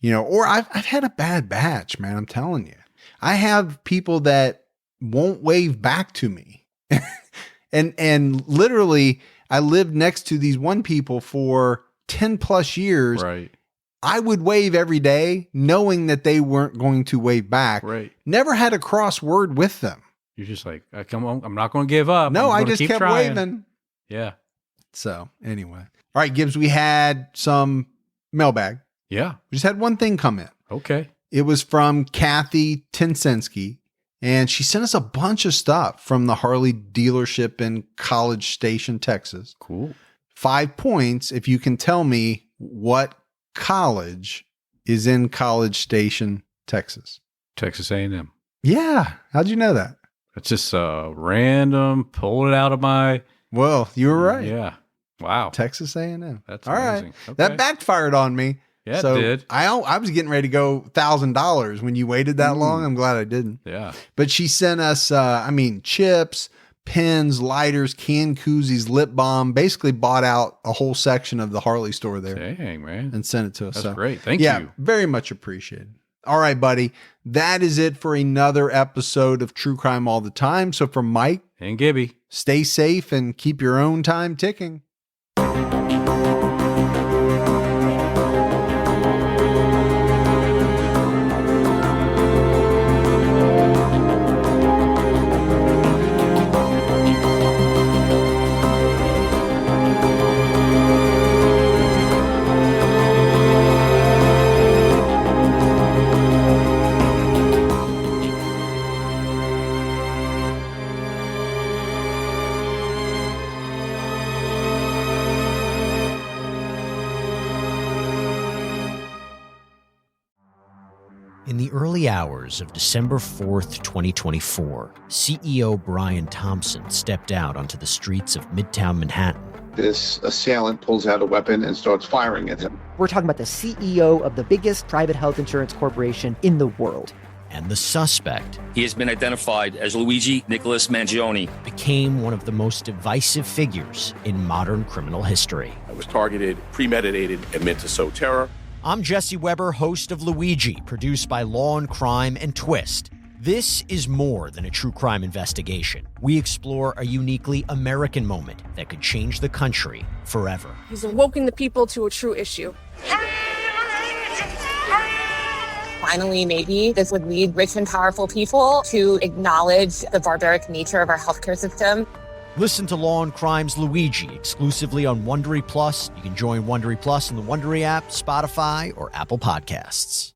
You know, or I've had a bad batch, man. I'm telling you. I have people that won't wave back to me. and literally, I lived next to these one people for 10 plus years. Right. I would wave every day knowing that they weren't going to wave back. Right. Never had a cross word with them. You're just like, come on, I'm not going to give up. No, I just kept waving. Yeah. So anyway. All right, Gibbs, we had some mailbag. Yeah. We just had one thing come in. Okay. It was from Kathy Tinsinski, and she sent us a bunch of stuff from the Harley dealership in College Station, Texas. Cool. 5 points if you can tell me what college is in College Station, Texas. Texas A&M. Yeah. How'd you know that? It's just random, pulled it out of my... Well, you were right. Yeah. Wow. Texas A&M. That's all amazing. right. Okay. That backfired on me. Yeah, so it did. I was getting ready to go $1,000 when you waited that long. I'm glad I didn't. Yeah. But she sent us, chips, pens, lighters, canned koozies, lip balm, basically bought out a whole section of the Harley store there. Dang, man. And sent it to us. That's great. Thank yeah, you. Very much appreciated. All right, buddy. That is it for another episode of True Crime All the Time. So from Mike and Gibby, stay safe and keep your own time ticking. the early hours of December 4th, 2024, CEO Brian Thompson stepped out onto the streets of Midtown Manhattan. This assailant pulls out a weapon and starts firing at him. We're talking about the CEO of the biggest private health insurance corporation in the world. And the suspect, he has been identified as Luigi Nicholas Mangione, became one of the most divisive figures in modern criminal history. It was targeted, premeditated, and meant to sow terror. I'm Jesse Weber, host of Luigi, produced by Law and Crime and Twist. This is more than a true crime investigation. We explore a uniquely American moment that could change the country forever. He's awoken the people to a true issue. Finally, maybe this would lead rich and powerful people to acknowledge the barbaric nature of our healthcare system. Listen to Law and Crime's Luigi exclusively on Wondery Plus. You can join Wondery Plus in the Wondery app, Spotify, or Apple Podcasts.